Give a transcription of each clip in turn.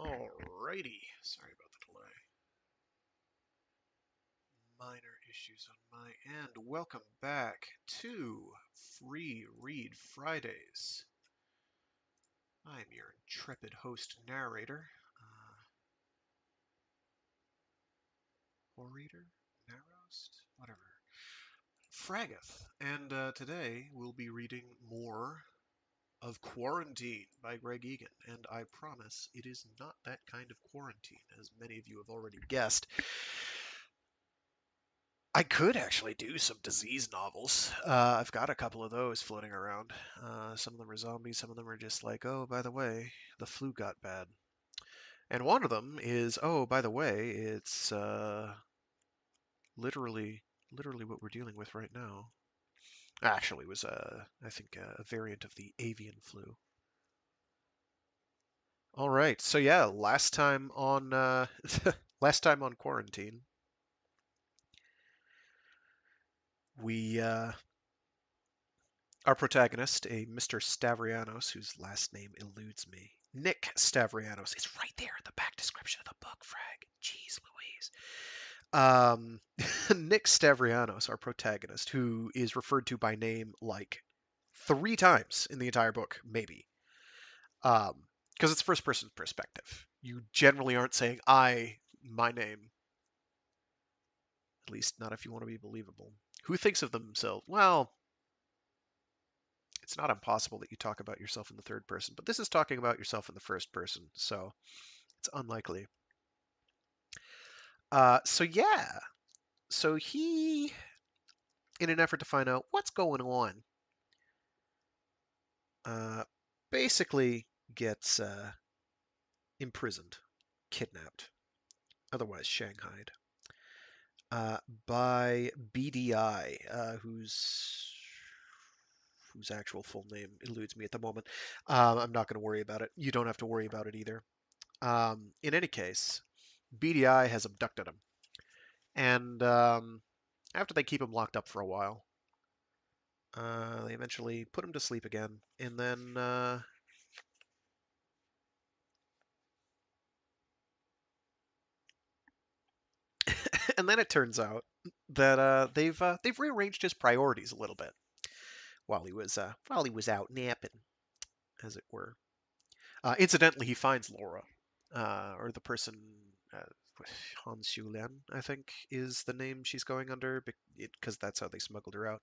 Alrighty, sorry about the delay. Minor issues on my end. Welcome back to Free Read Fridays. I'm your intrepid host narrator, Horreader, Narost, whatever, Fragath, and today we'll be reading more of Quarantine by Greg Egan, and I promise it is not that kind of quarantine, as many of you have already guessed. I could actually do some disease novels. I've got a couple of those floating around. Some of them are zombies, some of them are just like, oh, by the way, the flu got bad. And one of them is, oh, by the way, it's literally what we're dealing with right now. Actually, it was, I think, a variant of the avian flu. All right, so yeah, last time on last time on quarantine, we our protagonist, a Mr. Stavrianos, whose last name eludes me. Nick Stavrianos. It's right there in the back description of the book, Frag. Jeez Louise. Nick Stavrianos, our protagonist, who is referred to by name like 3 times in the entire book, maybe. Because it's first person perspective. You generally aren't saying my name. At least not if you want to be believable. Who thinks of themselves? Well, it's not impossible that you talk about yourself in the third person, but this is talking about yourself in the first person, so it's unlikely. So yeah, so he, in an effort to find out what's going on, uh, basically gets imprisoned, kidnapped, otherwise shanghaied, uh, by BDI, whose actual full name eludes me at the moment. I'm not going to worry about it. You don't have to worry about it either. In any case, BDI has abducted him. And after they keep him locked up for a while, they eventually put him to sleep again. And then and then it turns out that they've rearranged his priorities a little bit while he was out napping, as it were. Incidentally, he finds Laura, or the person, uh, Han Xiulian, I think, is the name she's going under, because that's how they smuggled her out.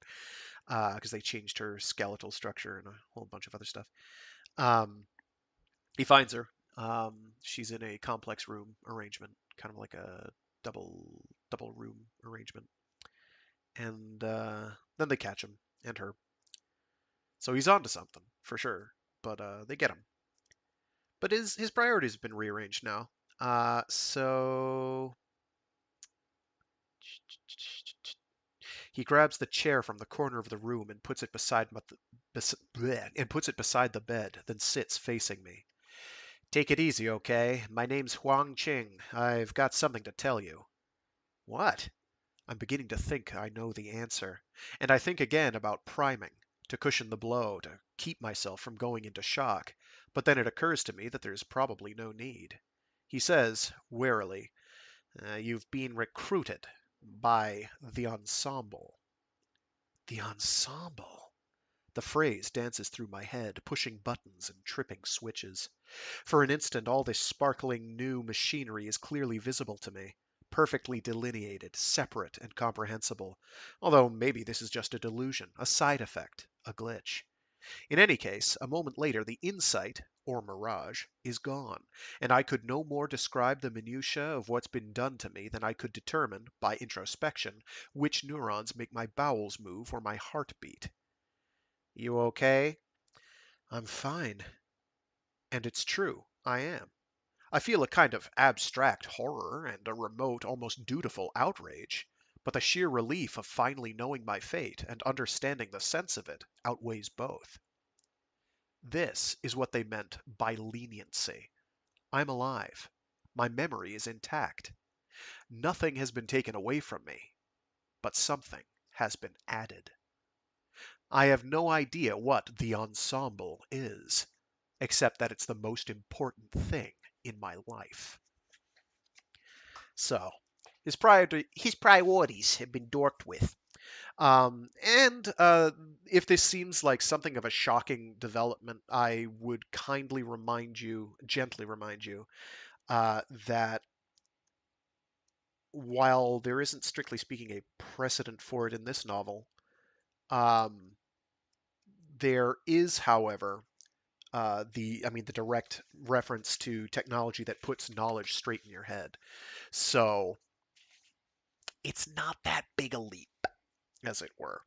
Because they changed her skeletal structure and a whole bunch of other stuff. Um, he finds her. She's in a complex room arrangement, kind of like a double room arrangement, and then they catch him and her. So he's on to something for sure. But they get him. But his priorities have been rearranged now. So he grabs the chair from the corner of the room and puts it beside the bed, then sits facing me. Take it easy, okay? My name's Huang Qing. I've got something to tell you. What? I'm beginning to think I know the answer. And I think again about priming, to cushion the blow, to keep myself from going into shock. But then it occurs to me that there's probably no need. He says, warily, you've been recruited by the Ensemble. The Ensemble. The phrase dances through my head, pushing buttons and tripping switches. For an instant, all this sparkling new machinery is clearly visible to me, perfectly delineated, separate, and comprehensible. Although maybe this is just a delusion, a side effect, a glitch. In any case, a moment later, the insight, or mirage, is gone, and I could no more describe the minutiae of what's been done to me than I could determine, by introspection, which neurons make my bowels move or my heart beat. You okay? I'm fine. And it's true, I am. I feel a kind of abstract horror and a remote, almost dutiful outrage, but the sheer relief of finally knowing my fate and understanding the sense of it outweighs both. This is what they meant by leniency. I'm alive. My memory is intact. Nothing has been taken away from me, but something has been added. I have no idea what the ensemble is, except that it's the most important thing in my life. So his priorities have been dorked with. And if this seems like something of a shocking development, I would gently remind you, that while there isn't strictly speaking a precedent for it in this novel, um, there is, however, the direct reference to technology that puts knowledge straight in your head. So it's not that big a leap, as it were.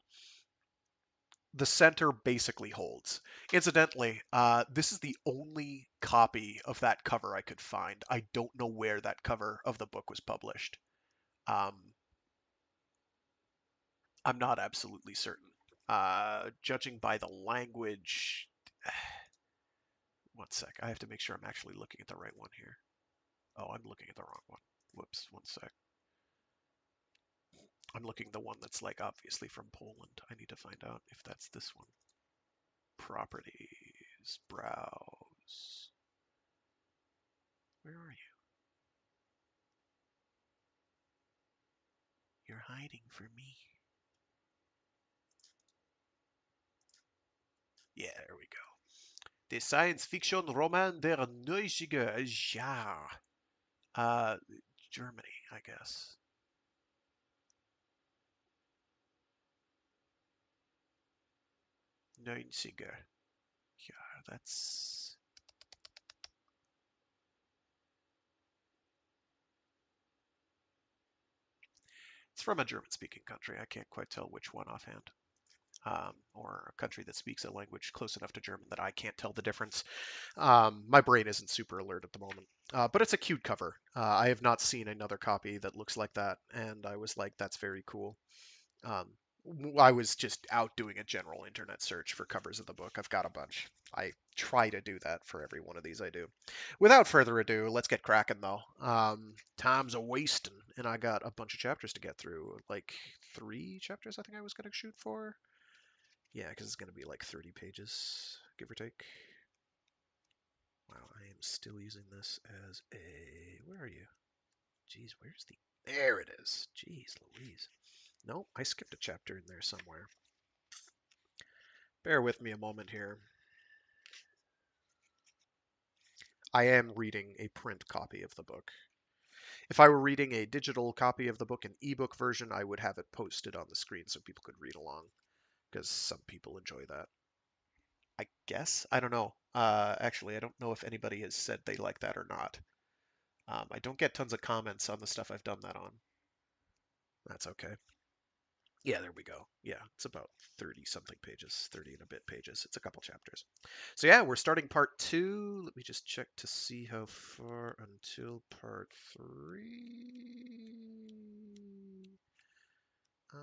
The center basically holds. Incidentally, this is the only copy of that cover I could find. I don't know where that cover of the book was published. Um, I'm not absolutely certain. Judging by the language, one sec. I have to make sure I'm actually looking at the right one here. Oh, I'm looking at the wrong one. Whoops, one sec. I'm looking the one that's like obviously from Poland. I need to find out if that's this one. Properties, browse. Where are you? You're hiding from me. Yeah, there we go. The science fiction Roman der neunziger Jahre. Uh, Germany, I guess. 90er. Yeah, that's... It's from a German-speaking country. I can't quite tell which one offhand. Or a country that speaks a language close enough to German that I can't tell the difference. My brain isn't super alert at the moment. But it's a cute cover. I have not seen another copy that looks like that, and I was like, that's very cool. Um, I was just out doing a general internet search for covers of the book. I've got a bunch. I try to do that for every one of these I do. Without further ado, let's get cracking though. Time's a wasting, and I got a bunch of chapters to get through. Like 3 chapters, I think I was gonna shoot for. Yeah, because it's gonna be like 30 pages, give or take. Wow, I am still using this as a. Where are you? Jeez, where's the. There it is. Jeez Louise. No, I skipped a chapter in there somewhere. Bear with me a moment here. I am reading a print copy of the book. If I were reading a digital copy of the book, an ebook version, I would have it posted on the screen so people could read along, because some people enjoy that. I guess? I don't know. Actually, I don't know if anybody has said they like that or not. I don't get tons of comments on the stuff I've done that on. That's okay. Yeah, there we go. Yeah, it's about 30 something pages, 30 and a bit pages. It's a couple chapters. So yeah, we're starting part 2. Let me just check to see how far until part 3. Um,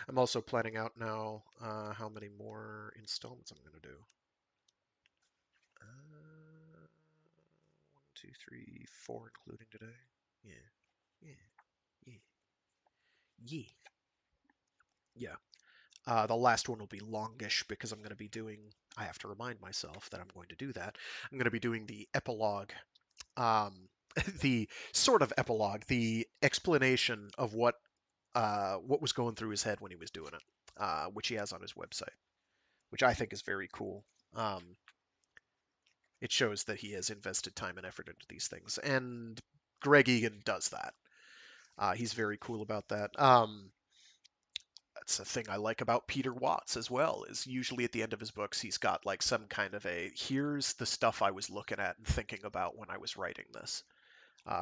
I'm also planning out now how many more installments I'm going to do. 1, 2, 3, 4, including today. Yeah, yeah, yeah, yeah. Yeah. The last one will be longish because I'm going to be doing. I have to remind myself that I'm going to do that. I'm going to be doing the epilogue, um, the sort of epilogue, the explanation of what was going through his head when he was doing it, which he has on his website, which I think is very cool. It shows that he has invested time and effort into these things, and Greg Egan does that. He's very cool about that. That's a thing I like about Peter Watts as well, is usually at the end of his books he's got like some kind of a here's the stuff I was looking at and thinking about when I was writing this.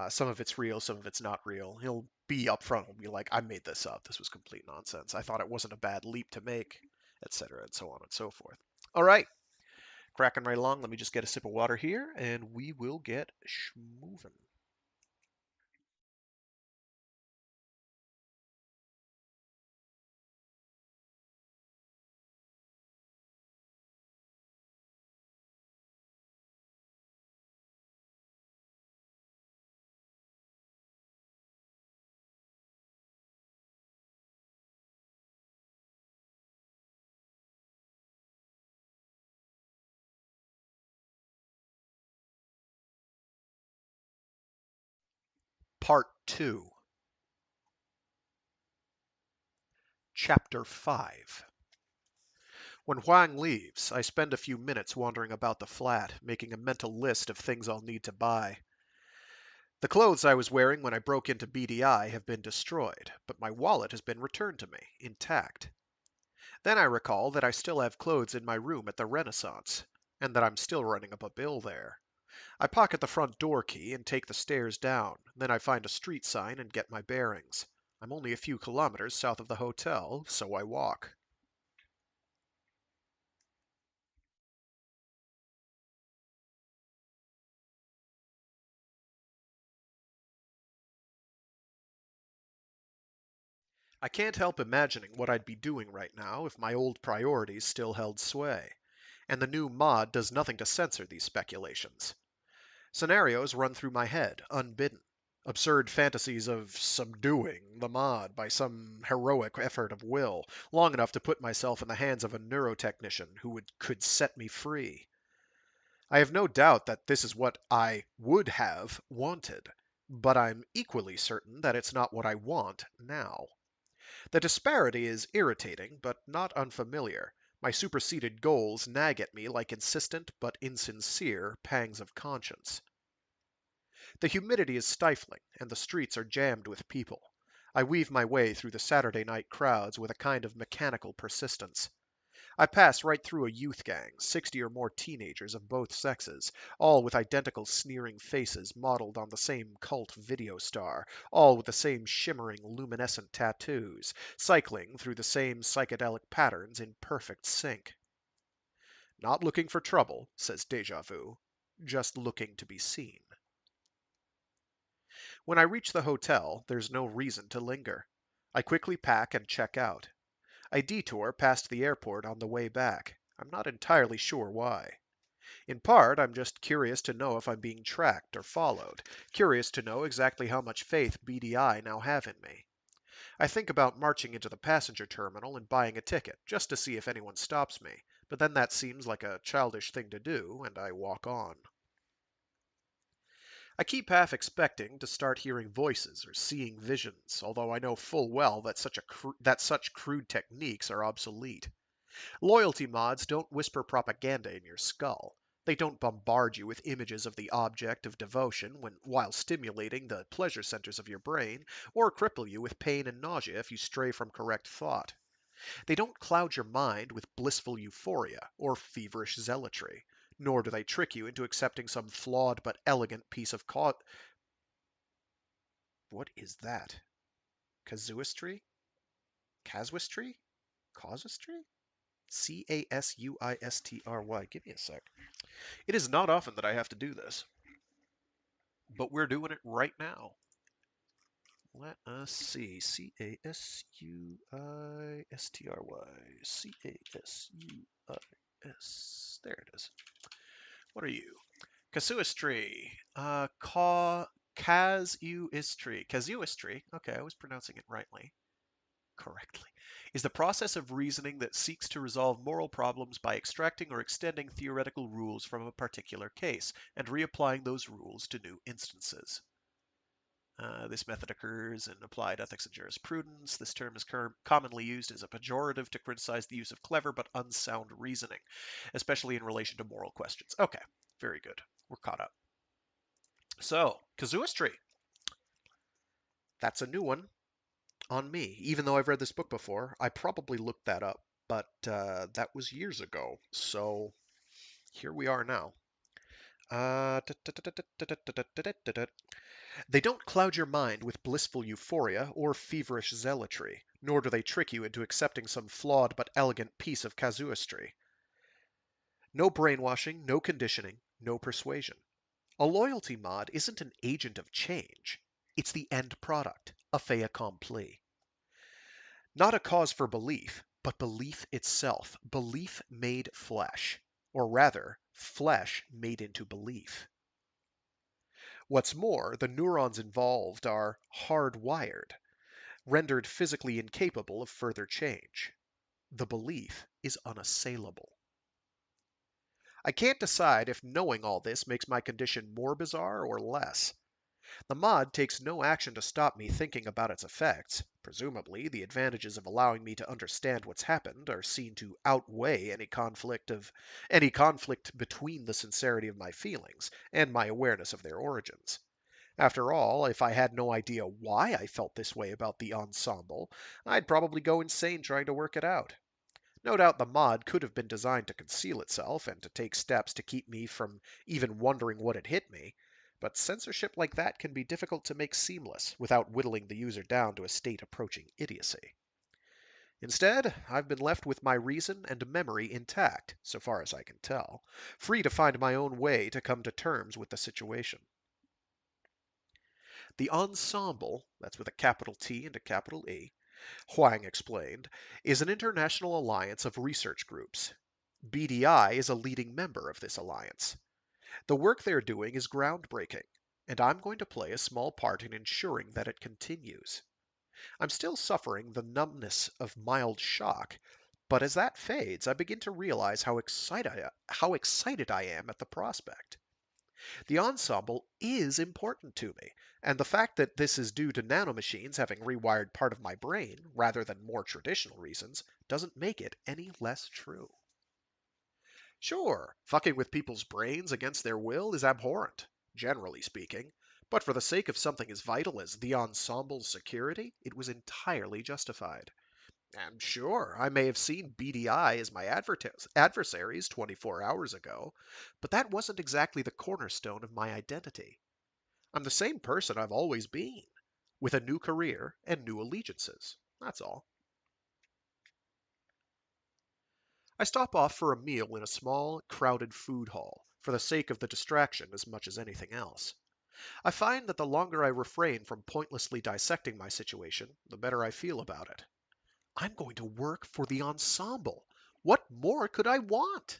Some of it's real, some of it's not real. He'll be upfront and be like, I made this up. This was complete nonsense. I thought it wasn't a bad leap to make, etc., and so on and so forth. All right, cracking right along. Let me just get a sip of water here, and we will get schmovin'. 2. Chapter 5. When Huang leaves, I spend a few minutes wandering about the flat, making a mental list of things I'll need to buy. The clothes I was wearing when I broke into BDI have been destroyed, but my wallet has been returned to me, intact. Then I recall that I still have clothes in my room at the Renaissance, and that I'm still running up a bill there. I pocket the front door key and take the stairs down. Then I find a street sign and get my bearings. I'm only a few kilometers south of the hotel, so I walk. I can't help imagining what I'd be doing right now if my old priorities still held sway. And the new mod does nothing to censor these speculations. Scenarios run through my head, unbidden. Absurd fantasies of subduing the mod by some heroic effort of will, long enough to put myself in the hands of a neurotechnician who could set me free. I have no doubt that this is what I would have wanted, but I'm equally certain that it's not what I want now. The disparity is irritating, but not unfamiliar. My superseded goals nag at me like insistent but insincere pangs of conscience. The humidity is stifling, and the streets are jammed with people. I weave my way through the Saturday night crowds with a kind of mechanical persistence. I pass right through a youth gang, 60 or more teenagers of both sexes, all with identical sneering faces modeled on the same cult video star, all with the same shimmering luminescent tattoos, cycling through the same psychedelic patterns in perfect sync. Not looking for trouble, says Deja Vu, just looking to be seen. When I reach the hotel, there's no reason to linger. I quickly pack and check out. I detour past the airport on the way back. I'm not entirely sure why. In part, I'm just curious to know if I'm being tracked or followed, curious to know exactly how much faith BDI now have in me. I think about marching into the passenger terminal and buying a ticket, just to see if anyone stops me, but then that seems like a childish thing to do, and I walk on. I keep half expecting to start hearing voices or seeing visions, although I know full well that such crude techniques are obsolete. Loyalty mods don't whisper propaganda in your skull. They don't bombard you with images of the object of devotion while stimulating the pleasure centers of your brain, or cripple you with pain and nausea if you stray from correct thought. They don't cloud your mind with blissful euphoria or feverish zealotry, nor do they trick you into accepting some flawed but elegant piece of What is that? Casuistry? Casuistry? Casuistry? Casuistry. Give me a sec. It is not often that I have to do this, but we're doing it right now. Let us see. Casuistry. Casuis. There it is. What are you? Casuistry. Casuistry. Casuistry. Okay, I was pronouncing it correctly, is the process of reasoning that seeks to resolve moral problems by extracting or extending theoretical rules from a particular case and reapplying those rules to new instances. This method occurs in applied ethics and jurisprudence. This term is commonly used as a pejorative to criticize the use of clever but unsound reasoning, especially in relation to moral questions. Okay, very good. We're caught up. So, casuistry. That's a new one on me. Even though I've read this book before, I probably looked that up, but that was years ago. So here we are now. They don't cloud your mind with blissful euphoria or feverish zealotry, nor do they trick you into accepting some flawed but elegant piece of casuistry. No brainwashing, no conditioning, no persuasion. A loyalty mod isn't an agent of change. It's the end product, a fait accompli. Not a cause for belief, but belief itself, belief made flesh, or rather, flesh made into belief. What's more, the neurons involved are hardwired, rendered physically incapable of further change. The belief is unassailable. I can't decide if knowing all this makes my condition more bizarre or less. The mod takes no action to stop me thinking about its effects. Presumably, the advantages of allowing me to understand what's happened are seen to outweigh any conflict between the sincerity of my feelings and my awareness of their origins. After all, if I had no idea why I felt this way about the ensemble, I'd probably go insane trying to work it out. No doubt the mod could have been designed to conceal itself and to take steps to keep me from even wondering what had hit me, but censorship like that can be difficult to make seamless without whittling the user down to a state approaching idiocy. Instead, I've been left with my reason and memory intact, so far as I can tell, free to find my own way to come to terms with the situation. The Ensemble, that's with a capital T and a capital E, Huang explained, is an international alliance of research groups. BDI is a leading member of this alliance. The work they're doing is groundbreaking, and I'm going to play a small part in ensuring that it continues. I'm still suffering the numbness of mild shock, but as that fades, I begin to realize how excited I am at the prospect. The ensemble is important to me, and the fact that this is due to nanomachines having rewired part of my brain rather than more traditional reasons doesn't make it any less true. Sure, fucking with people's brains against their will is abhorrent, generally speaking, but for the sake of something as vital as the ensemble's security, it was entirely justified. And sure, I may have seen BDI as my adversaries 24 hours ago, but that wasn't exactly the cornerstone of my identity. I'm the same person I've always been, with a new career and new allegiances. That's all. I stop off for a meal in a small, crowded food hall, for the sake of the distraction as much as anything else. I find that the longer I refrain from pointlessly dissecting my situation, the better I feel about it. I'm going to work for the ensemble. What more could I want?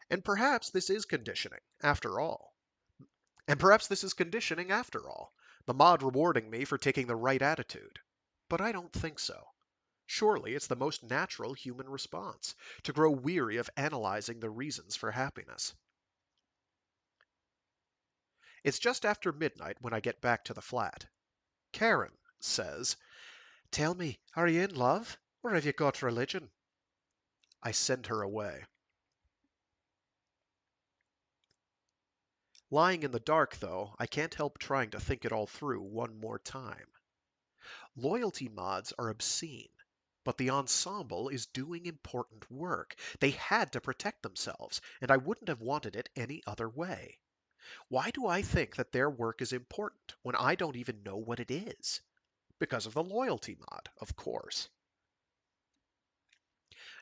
And perhaps this is conditioning, after all. The mod rewarding me for taking the right attitude. But I don't think so. Surely it's the most natural human response, to grow weary of analyzing the reasons for happiness. It's just after midnight when I get back to the flat. Karen says, "Tell me, are you in love? Or have you got religion?" I send her away. Lying in the dark, though, I can't help trying to think it all through one more time. Loyalty mods are obscene, but the ensemble is doing important work. They had to protect themselves, and I wouldn't have wanted it any other way. Why do I think that their work is important when I don't even know what it is? Because of the loyalty mod, of course.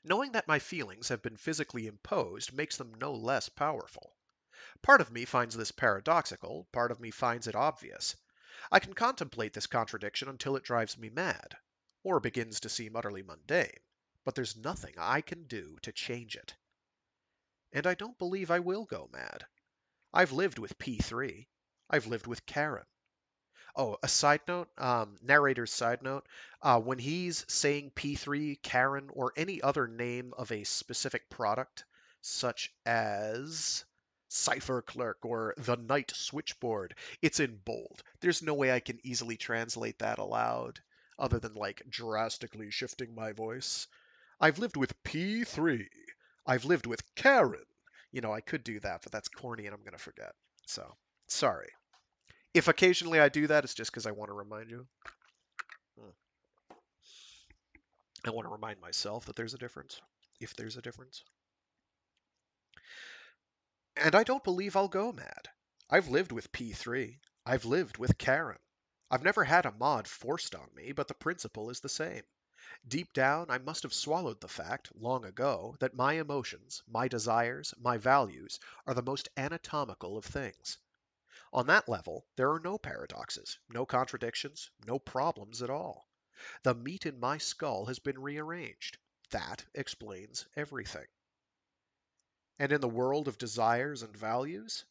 Knowing that my feelings have been physically imposed makes them no less powerful. Part of me finds this paradoxical, part of me finds it obvious. I can contemplate this contradiction until it drives me mad, or begins to seem utterly mundane, but there's nothing I can do to change it. And I don't believe I will go mad. I've lived with P3. I've lived with Karen. Oh, a side note, narrator's side note, when he's saying P3, Karen, or any other name of a specific product, such as Cipher Clerk or the Night Switchboard, it's in bold. There's no way I can easily translate that aloud, other than like drastically shifting my voice. I've lived with P3. I've lived with Karen. I could do that, but that's corny and I'm going to forget. So, sorry. If occasionally I do that, it's just because I want to remind you. Hmm. I want to remind myself that there's a difference, if there's a difference. And I don't believe I'll go mad. I've lived with P3. I've lived with Karen. I've never had a mod forced on me, but the principle is the same. Deep down, I must have swallowed the fact, long ago, that my emotions, my desires, my values are the most anatomical of things. On that level, there are no paradoxes, no contradictions, no problems at all. The meat in my skull has been rearranged. That explains everything. And in the world of desires and values,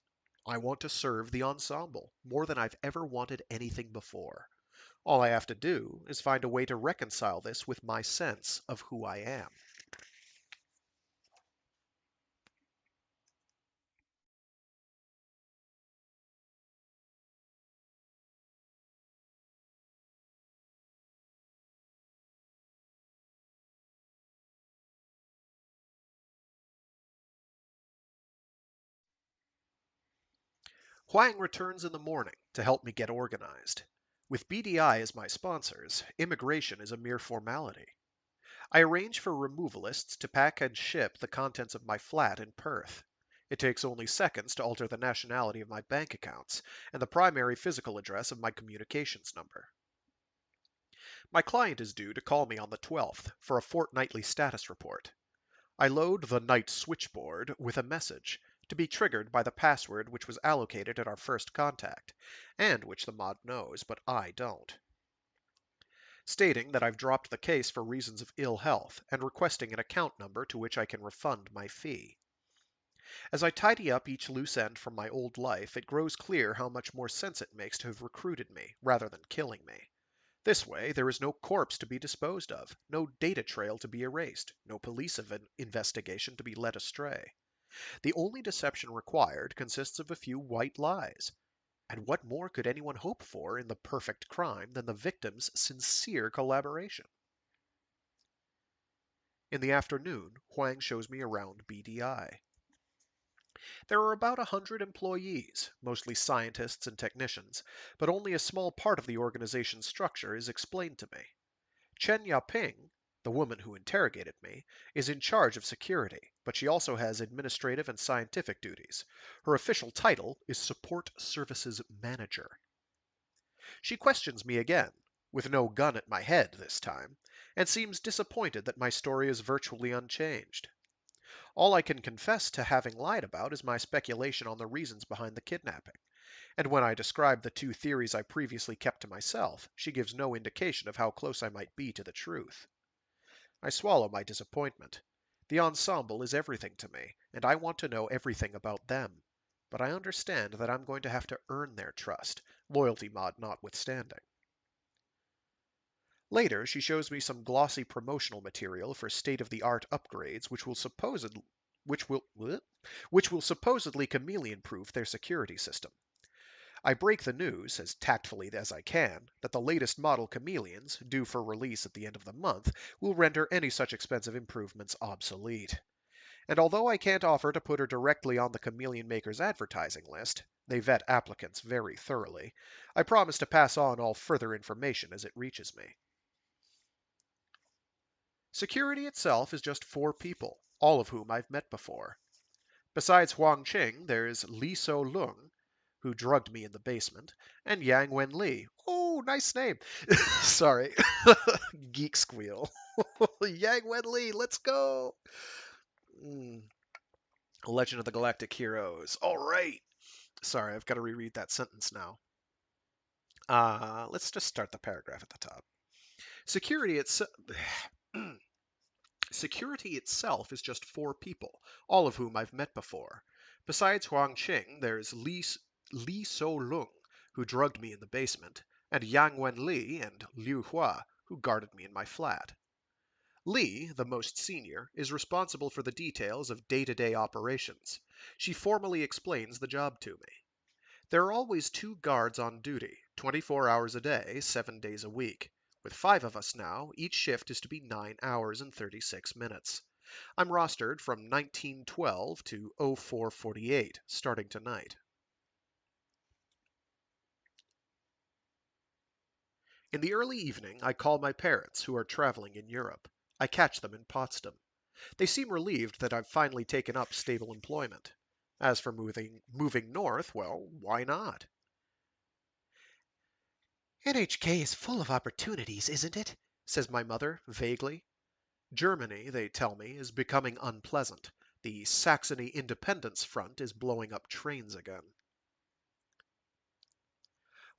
I want to serve the ensemble more than I've ever wanted anything before. All I have to do is find a way to reconcile this with my sense of who I am. Huang returns in the morning to help me get organized. With BDI as my sponsors, immigration is a mere formality. I arrange for removalists to pack and ship the contents of my flat in Perth. It takes only seconds to alter the nationality of my bank accounts and the primary physical address of my communications number. My client is due to call me on the 12th for a fortnightly status report. I load the night switchboard with a message, to be triggered by the password which was allocated at our first contact, and which the mod knows, but I don't, stating that I've dropped the case for reasons of ill health and requesting an account number to which I can refund my fee. As I tidy up each loose end from my old life, it grows clear how much more sense it makes to have recruited me, rather than killing me. This way, there is no corpse to be disposed of, no data trail to be erased, no police investigation to be led astray. The only deception required consists of a few white lies. And what more could anyone hope for in the perfect crime than the victim's sincere collaboration? In the afternoon, Huang shows me around BDI. There are about 100 employees, mostly scientists and technicians, but only a small part of the organization's structure is explained to me. Chen Yaping, the woman who interrogated me, is in charge of security, but she also has administrative and scientific duties. Her official title is Support Services Manager. She questions me again, with no gun at my head this time, and seems disappointed that my story is virtually unchanged. All I can confess to having lied about is my speculation on the reasons behind the kidnapping, and when I describe the two theories I previously kept to myself, she gives no indication of how close I might be to the truth. I swallow my disappointment. The ensemble is everything to me, and I want to know everything about them. But I understand that I'm going to have to earn their trust, loyalty mod notwithstanding. Later, she shows me some glossy promotional material for state-of-the-art upgrades which will which will supposedly chameleon-proof their security system. I break the news, as tactfully as I can, that the latest model chameleons, due for release at the end of the month, will render any such expensive improvements obsolete. And although I can't offer to put her directly on the chameleon maker's advertising list, they vet applicants very thoroughly, I promise to pass on all further information as it reaches me. Security itself is just 4 people, all of whom I've met before. Besides Huang Qing, there's Li So Lung, who drugged me in the basement, and Yang Wen Li. Oh, nice name. Sorry. Geek squeal. Yang Wen Li, let's go. Mm. Legend of the Galactic Heroes. All right. Sorry, I've got to reread that sentence now. Let's just start the paragraph at the top. Security itself. Security itself is just 4 people, all of whom I've met before. Besides Huang Qing, there's Li So Lung, who drugged me in the basement, and Yang Wen Li and Liu Hua, who guarded me in my flat. Li, the most senior, is responsible for the details of day-to-day operations. She formally explains the job to me. There are always 2 guards on duty, 24 hours a day, 7 days a week. With 5 of us now, each shift is to be 9 hours and 36 minutes. I'm rostered from 1912 to 0448, starting tonight. In the early evening, I call my parents, who are traveling in Europe. I catch them in Potsdam. They seem relieved that I've finally taken up stable employment. As for moving north, well, why not? NHK is full of opportunities, isn't it? Says my mother, vaguely. Germany, they tell me, is becoming unpleasant. The Saxony Independence Front is blowing up trains again.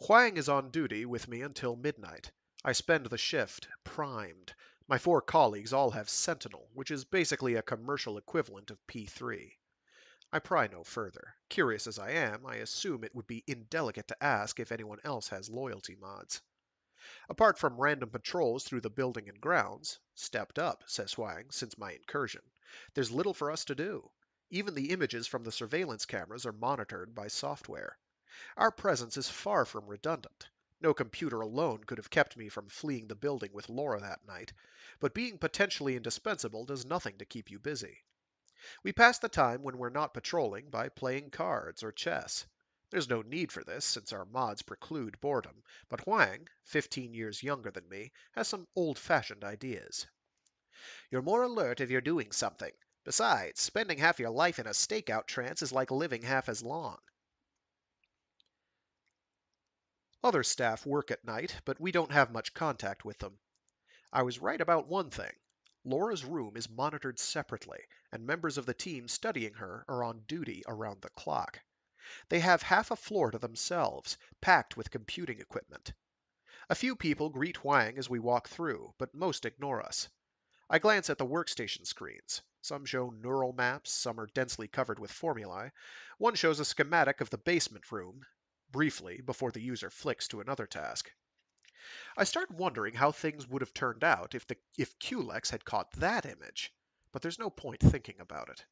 Huang is on duty with me until midnight. I spend the shift primed. My 4 colleagues all have Sentinel, which is basically a commercial equivalent of P3. I pry no further. Curious as I am, I assume it would be indelicate to ask if anyone else has loyalty mods. Apart from random patrols through the building and grounds, stepped up, says Huang, since my incursion, there's little for us to do. Even the images from the surveillance cameras are monitored by software. Our presence is far from redundant. No computer alone could have kept me from fleeing the building with Laura that night, but being potentially indispensable does nothing to keep you busy. We pass the time when we're not patrolling by playing cards or chess. There's no need for this, since our mods preclude boredom, but Huang, 15 years younger than me, has some old-fashioned ideas. You're more alert if you're doing something. Besides, spending half your life in a stakeout trance is like living half as long. Other staff work at night, but we don't have much contact with them. I was right about one thing. Laura's room is monitored separately, and members of the team studying her are on duty around the clock. They have half a floor to themselves, packed with computing equipment. A few people greet Huang as we walk through, but most ignore us. I glance at the workstation screens. Some show neural maps, some are densely covered with formulae. One shows a schematic of the basement room, briefly, before the user flicks to another task. I start wondering how things would have turned out if QLEX had caught that image, but there's no point thinking about it.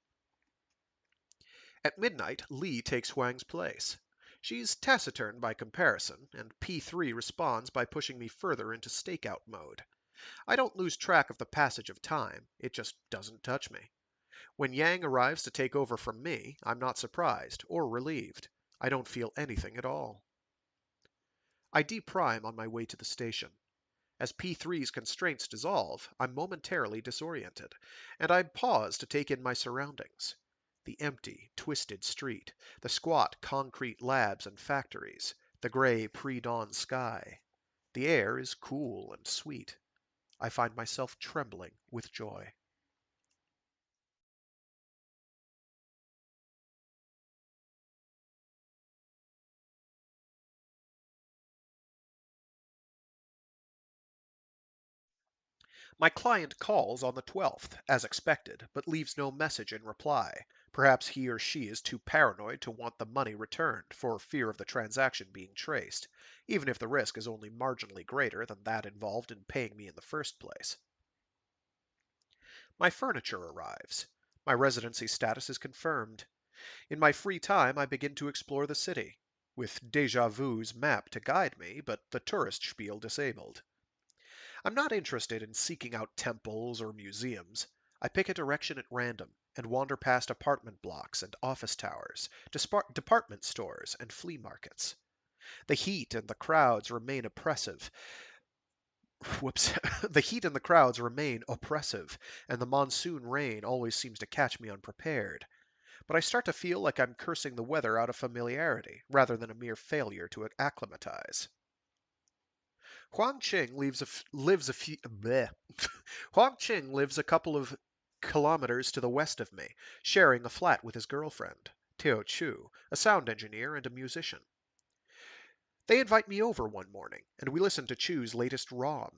At midnight, Lee takes Huang's place. She's taciturn by comparison, and P3 responds by pushing me further into stakeout mode. I don't lose track of the passage of time, it just doesn't touch me. When Yang arrives to take over from me, I'm not surprised or relieved. I don't feel anything at all. I deprime on my way to the station. As P3's constraints dissolve, I'm momentarily disoriented, and I pause to take in my surroundings. The empty, twisted street, the squat concrete labs and factories, the gray pre-dawn sky. The air is cool and sweet. I find myself trembling with joy. My client calls on the 12th, as expected, but leaves no message in reply. Perhaps he or she is too paranoid to want the money returned, for fear of the transaction being traced, even if the risk is only marginally greater than that involved in paying me in the first place. My furniture arrives. My residency status is confirmed. In my free time, I begin to explore the city, with Deja Vu's map to guide me, but the tourist spiel disabled. I'm not interested in seeking out temples or museums. I pick a direction at random and wander past apartment blocks and office towers, department stores and flea markets. The heat and the crowds remain oppressive. Whoops. The heat and the crowds remain oppressive, and the monsoon rain always seems to catch me unprepared. But I start to feel like I'm cursing the weather out of familiarity, rather than a mere failure to acclimatize. Huang Qing lives a few. Bleh. Huang Qing lives a couple of kilometers to the west of me, sharing a flat with his girlfriend, Teo Chu, a sound engineer and a musician. They invite me over one morning, and we listen to Chu's latest ROM.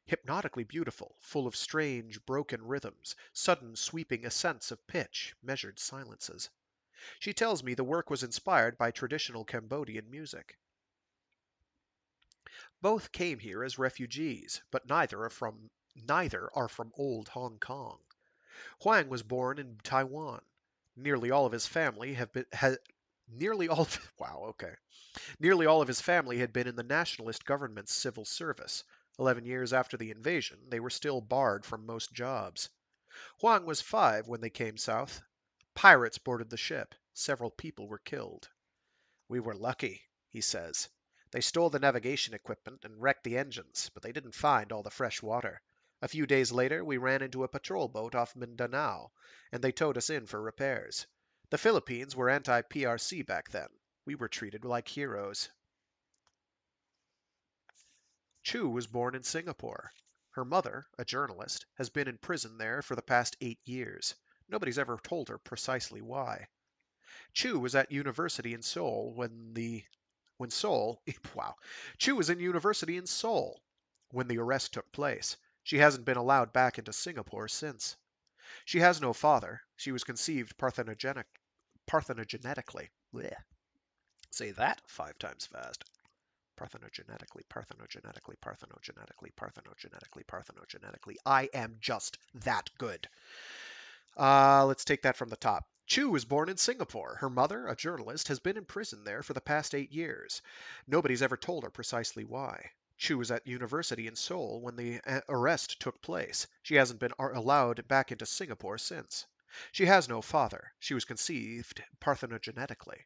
Hypnotically beautiful, full of strange, broken rhythms, sudden sweeping ascents of pitch, measured silences. She tells me the work was inspired by traditional Cambodian music. Both came here as refugees, but neither are from old Hong Kong. Huang was born in Taiwan. Nearly all of his family have been nearly all of, wow, okay. Nearly all of his family had been in the nationalist government's civil service. 11 years after the invasion, they were still barred from most jobs. Huang was 5 when they came south. Pirates boarded the ship. Several people were killed. We were lucky, he says. They stole the navigation equipment and wrecked the engines, but they didn't find all the fresh water. A few days later, we ran into a patrol boat off Mindanao, and they towed us in for repairs. The Philippines were anti-PRC back then. We were treated like heroes. Chu was born in Singapore. Her mother, a journalist, has been in prison there for the past 8 years. Nobody's ever told her precisely why. Chu was at university in Seoul when Seoul wow. Chu was in university in Seoul when the arrest took place. She hasn't been allowed back into Singapore since. She has no father. She was conceived parthenogenetically. Blech. Say that 5 times fast. Parthenogenetically, parthenogenetically, parthenogenetically, parthenogenetically, parthenogenetically. I am just that good. Let's take that from the top. Chu was born in Singapore. Her mother, a journalist, has been in prison there for the past 8 years. Nobody's ever told her precisely why. Chu was at university in Seoul when the arrest took place. She hasn't been allowed back into Singapore since. She has no father. She was conceived parthenogenetically.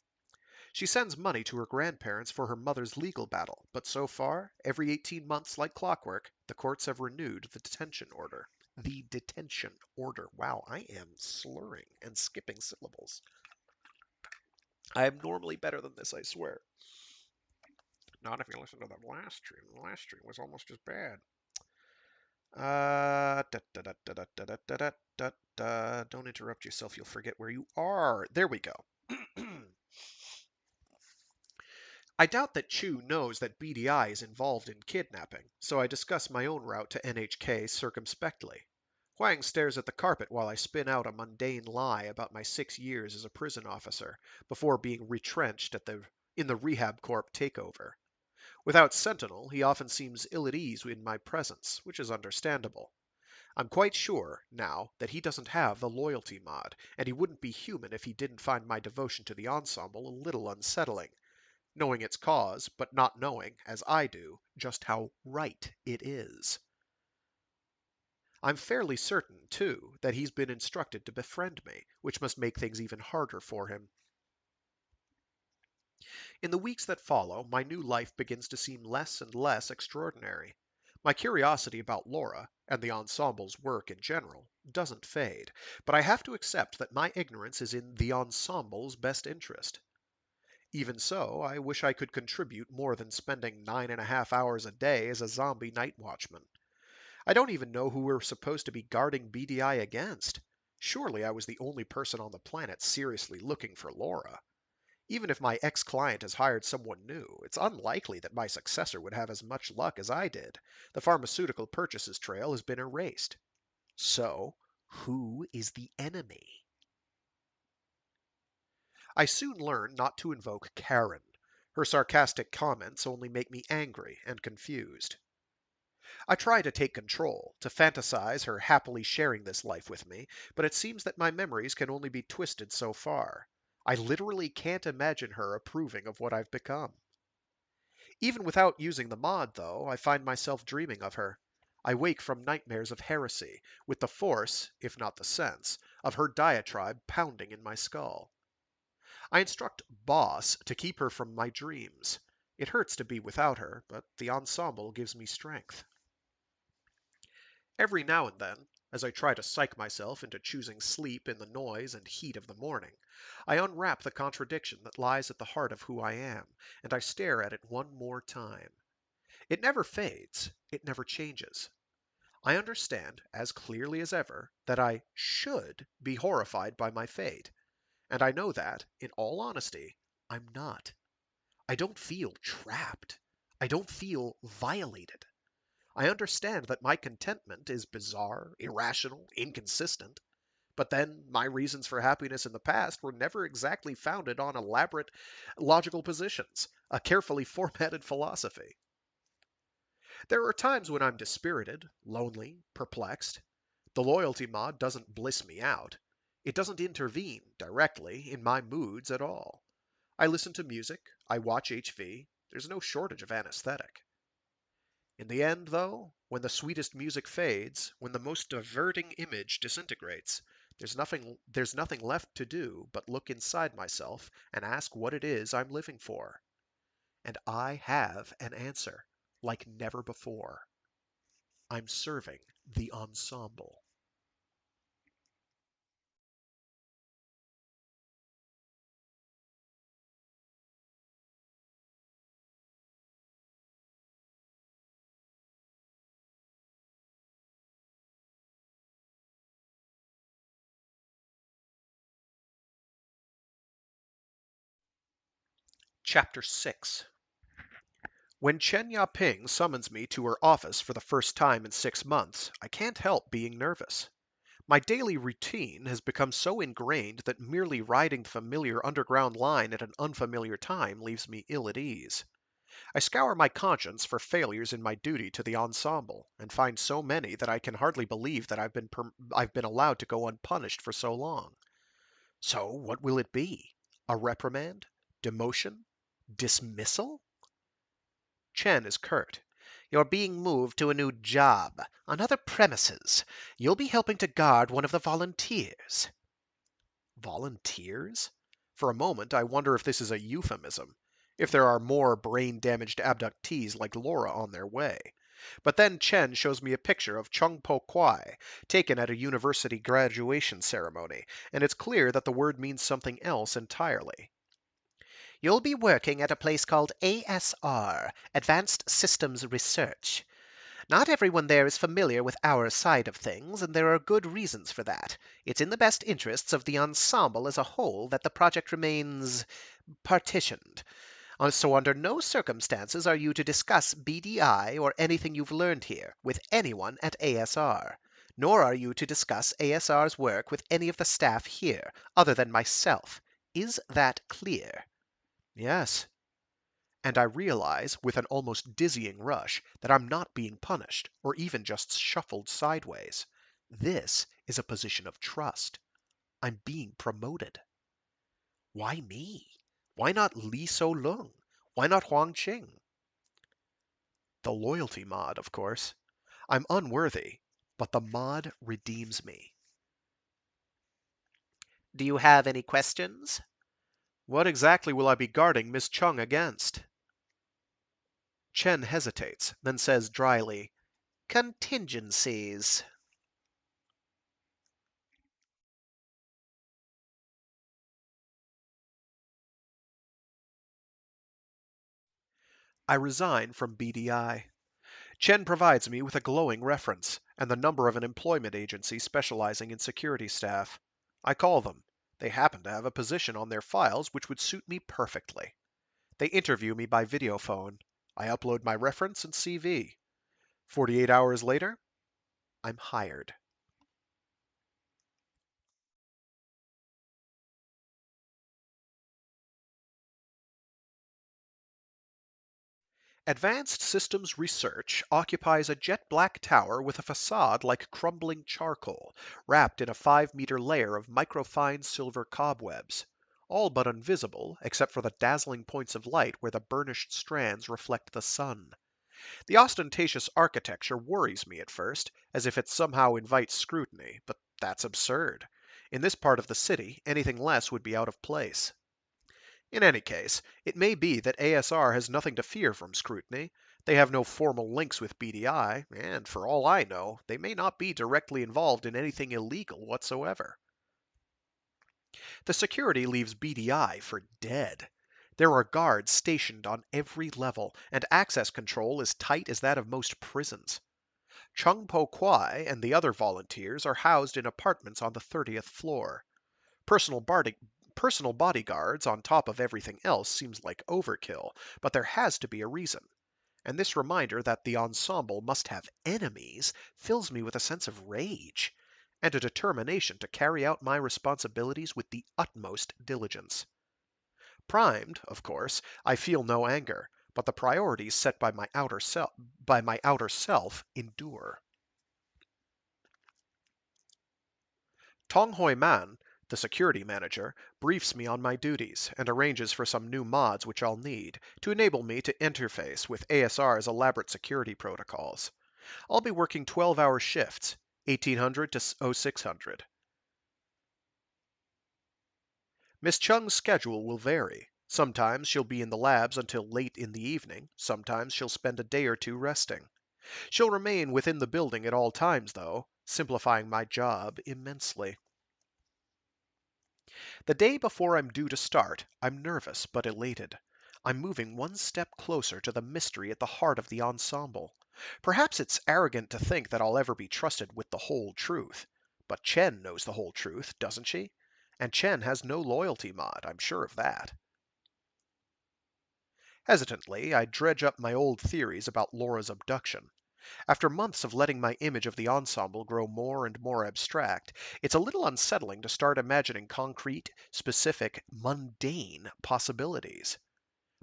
She sends money to her grandparents for her mother's legal battle, but so far, every 18 months like clockwork, the courts have renewed the detention order. The detention order. Wow, I am slurring and skipping syllables. I am normally better than this, I swear. Not if you listen to the last stream. The last stream was almost as bad. Don't interrupt yourself, you'll forget where you are. There we go. I doubt that Chu knows that BDI is involved in kidnapping, so I discuss my own route to NHK circumspectly. Huang stares at the carpet while I spin out a mundane lie about my 6 years as a prison officer, before being retrenched in the Rehab Corp takeover. Without Sentinel, he often seems ill at ease in my presence, which is understandable. I'm quite sure, now, that he doesn't have the loyalty mod, and he wouldn't be human if he didn't find my devotion to the Ensemble a little unsettling, knowing its cause, but not knowing, as I do, just how right it is. I'm fairly certain, too, that he's been instructed to befriend me, which must make things even harder for him. In the weeks that follow, my new life begins to seem less and less extraordinary. My curiosity about Laura, and the Ensemble's work in general, doesn't fade, but I have to accept that my ignorance is in the Ensemble's best interest. Even so, I wish I could contribute more than spending 9.5 hours a day as a zombie night watchman. I don't even know who we're supposed to be guarding BDI against. Surely I was the only person on the planet seriously looking for Laura. Even if my ex-client has hired someone new, it's unlikely that my successor would have as much luck as I did. The pharmaceutical purchases trail has been erased. So, who is the enemy? I soon learn not to invoke Karen. Her sarcastic comments only make me angry and confused. I try to take control, to fantasize her happily sharing this life with me, but it seems that my memories can only be twisted so far. I literally can't imagine her approving of what I've become. Even without using the mod, though, I find myself dreaming of her. I wake from nightmares of heresy, with the force, if not the sense, of her diatribe pounding in my skull. I instruct Boss to keep her from my dreams. It hurts to be without her, but the Ensemble gives me strength. Every now and then, as I try to psych myself into choosing sleep in the noise and heat of the morning, I unwrap the contradiction that lies at the heart of who I am, and I stare at it one more time. It never fades, it never changes. I understand, as clearly as ever, that I should be horrified by my fate, and I know that, in all honesty, I'm not. I don't feel trapped. I don't feel violated. I understand that my contentment is bizarre, irrational, inconsistent, but then my reasons for happiness in the past were never exactly founded on elaborate logical positions, a carefully formatted philosophy. There are times when I'm dispirited, lonely, perplexed. The loyalty mod doesn't bliss me out. It doesn't intervene, directly, in my moods at all. I listen to music, I watch HV, there's no shortage of anesthetic. In the end, though, when the sweetest music fades, when the most diverting image disintegrates, there's nothing left to do but look inside myself and ask what it is I'm living for. And I have an answer, like never before. I'm serving the Ensemble. Chapter 6. When Chen Yaping summons me to her office for the first time in 6 months, I can't help being nervous. My daily routine has become so ingrained that merely riding the familiar underground line at an unfamiliar time leaves me ill at ease. I scour my conscience for failures in my duty to the Ensemble, and find so many that I can hardly believe that I've been allowed to go unpunished for so long. So what will it be? A reprimand? Demotion? Dismissal? Chen is curt. You're being moved to a new job, on other premises. You'll be helping to guard one of the volunteers. Volunteers? For a moment, I wonder if this is a euphemism, if there are more brain-damaged abductees like Laura on their way. But then Chen shows me a picture of Chung Po Kwai, taken at a university graduation ceremony, and it's clear that the word means something else entirely. You'll be working at a place called ASR, Advanced Systems Research. Not everyone there is familiar with our side of things, and there are good reasons for that. It's in the best interests of the ensemble as a whole that the project remains partitioned. So under no circumstances are you to discuss BDI or anything you've learned here with anyone at ASR. Nor are you to discuss ASR's work with any of the staff here, other than myself. Is that clear? Yes. And I realize, with an almost dizzying rush, that I'm not being punished, or even just shuffled sideways. This is a position of trust. I'm being promoted. Why me? Why not Li So-lung? Why not Huang Qing? The loyalty mod, of course. I'm unworthy, but the mod redeems me. Do you have any questions? What exactly will I be guarding Miss Chung against? Chen hesitates, then says dryly, Contingencies. I resign from BDI. Chen provides me with a glowing reference and the number of an employment agency specializing in security staff. I call them. They happen to have a position on their files which would suit me perfectly. They interview me by video phone. I upload my reference and CV. 48 hours later, I'm hired. Advanced Systems Research occupies a jet black tower with a facade like crumbling charcoal, wrapped in a 5-meter layer of microfine silver cobwebs, all but invisible except for the dazzling points of light where the burnished strands reflect the sun. The ostentatious architecture worries me at first, as if it somehow invites scrutiny, but that's absurd. In this part of the city, anything less would be out of place. In any case, it may be that ASR has nothing to fear from scrutiny. They have no formal links with BDI, and for all I know, they may not be directly involved in anything illegal whatsoever. The security leaves BDI for dead. There are guards stationed on every level, and access control is tight as that of most prisons. Chung Po Kwai and the other volunteers are housed in apartments on the 30th floor. Personal, personal bodyguards on top of everything else seems like overkill, but there has to be a reason. And this reminder that the ensemble must have enemies fills me with a sense of rage, and a determination to carry out my responsibilities with the utmost diligence. Primed, of course, I feel no anger, but the priorities set by my outer self endure. Tong Hoi Man, the security manager, briefs me on my duties and arranges for some new mods which I'll need to enable me to interface with ASR's elaborate security protocols. I'll be working 12-hour shifts, 1800 to 0600. Miss Chung's schedule will vary. Sometimes she'll be in the labs until late in the evening, sometimes she'll spend a day or two resting. She'll remain within the building at all times, though, simplifying my job immensely. The day before I'm due to start, I'm nervous but elated. I'm moving one step closer to the mystery at the heart of the ensemble. Perhaps it's arrogant to think that I'll ever be trusted with the whole truth. But Chen knows the whole truth, doesn't she? And Chen has no loyalty mod, I'm sure of that. Hesitantly, I dredge up my old theories about Laura's abduction. After months of letting my image of the ensemble grow more and more abstract, it's a little unsettling to start imagining concrete, specific, mundane possibilities.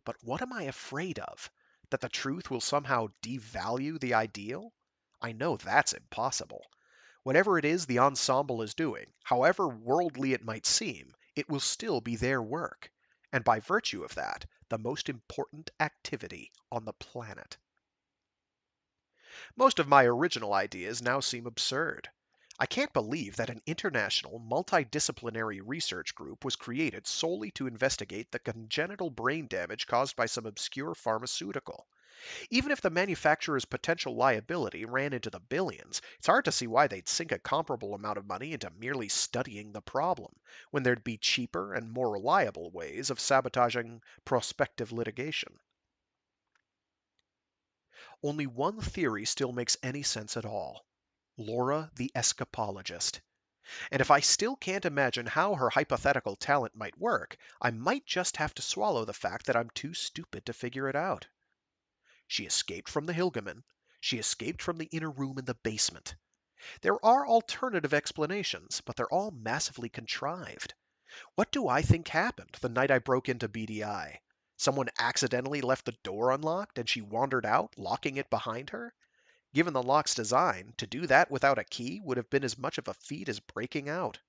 But what am I afraid of? That the truth will somehow devalue the ideal? I know that's impossible. Whatever it is the ensemble is doing, however worldly it might seem, it will still be their work, and by virtue of that, the most important activity on the planet. Most of my original ideas now seem absurd. I can't believe that an international, multidisciplinary research group was created solely to investigate the congenital brain damage caused by some obscure pharmaceutical. Even if the manufacturer's potential liability ran into the billions, it's hard to see why they'd sink a comparable amount of money into merely studying the problem, when there'd be cheaper and more reliable ways of sabotaging prospective litigation. Only one theory still makes any sense at all. Laura the escapologist. And if I still can't imagine how her hypothetical talent might work, I might just have to swallow the fact that I'm too stupid to figure it out. She escaped from the Hilgeman. She escaped from the inner room in the basement. There are alternative explanations, but they're all massively contrived. What do I think happened the night I broke into BDI? Someone accidentally left the door unlocked and she wandered out, locking it behind her? Given the lock's design, to do that without a key would have been as much of a feat as breaking out.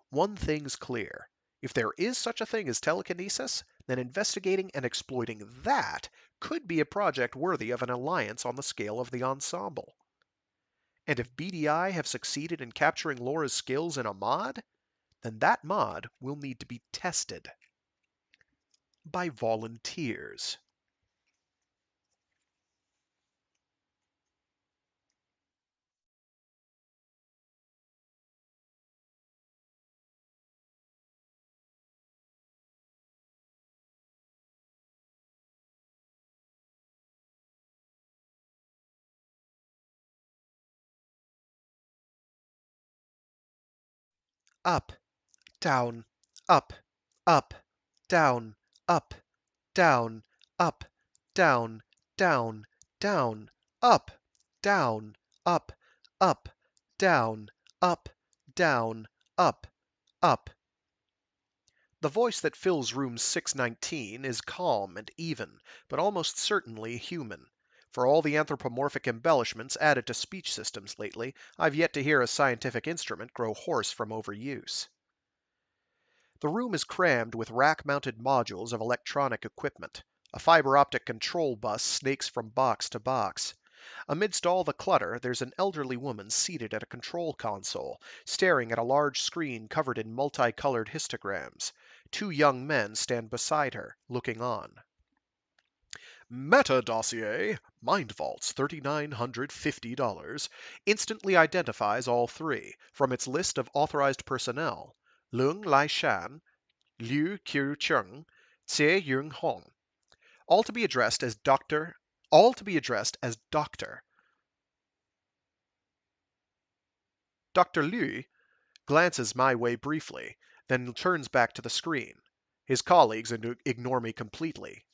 One thing's clear. If there is such a thing as telekinesis, then investigating and exploiting that could be a project worthy of an alliance on the scale of the Ensemble. And if BDI have succeeded in capturing Laura's skills in a mod, then that mod will need to be tested by volunteers. Up, down, up, up, down, up, down, up, down, down, down, up, down, up, up, down, up, down, up, up. The voice that fills room 619 is calm and even, but almost certainly human. For all the anthropomorphic embellishments added to speech systems lately, I've yet to hear a scientific instrument grow hoarse from overuse. The room is crammed with rack-mounted modules of electronic equipment. A fiber optic control bus snakes from box to box. Amidst all the clutter, there's an elderly woman seated at a control console, staring at a large screen covered in multicolored histograms. Two young men stand beside her, looking on. Meta dossier, Mind Vaults $3,950, instantly identifies all three from its list of authorized personnel. Lung Lai Shan, Liu Qiu Cheng, Xie Yung Hong. All to be addressed as Doctor. All to be addressed as Doctor. Dr. Liu glances my way briefly, then turns back to the screen. His colleagues ignore me completely.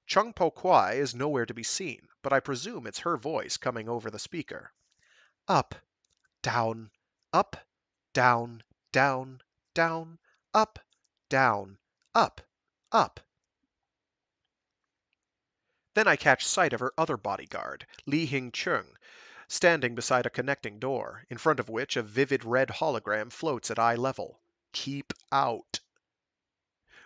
Chung Po Kwai is nowhere to be seen, but I presume it's her voice coming over the speaker. Up, down, up, down, down, down, up, down, up, up. Then I catch sight of her other bodyguard, Li Hing Chung, standing beside a connecting door, in front of which a vivid red hologram floats at eye level. Keep out.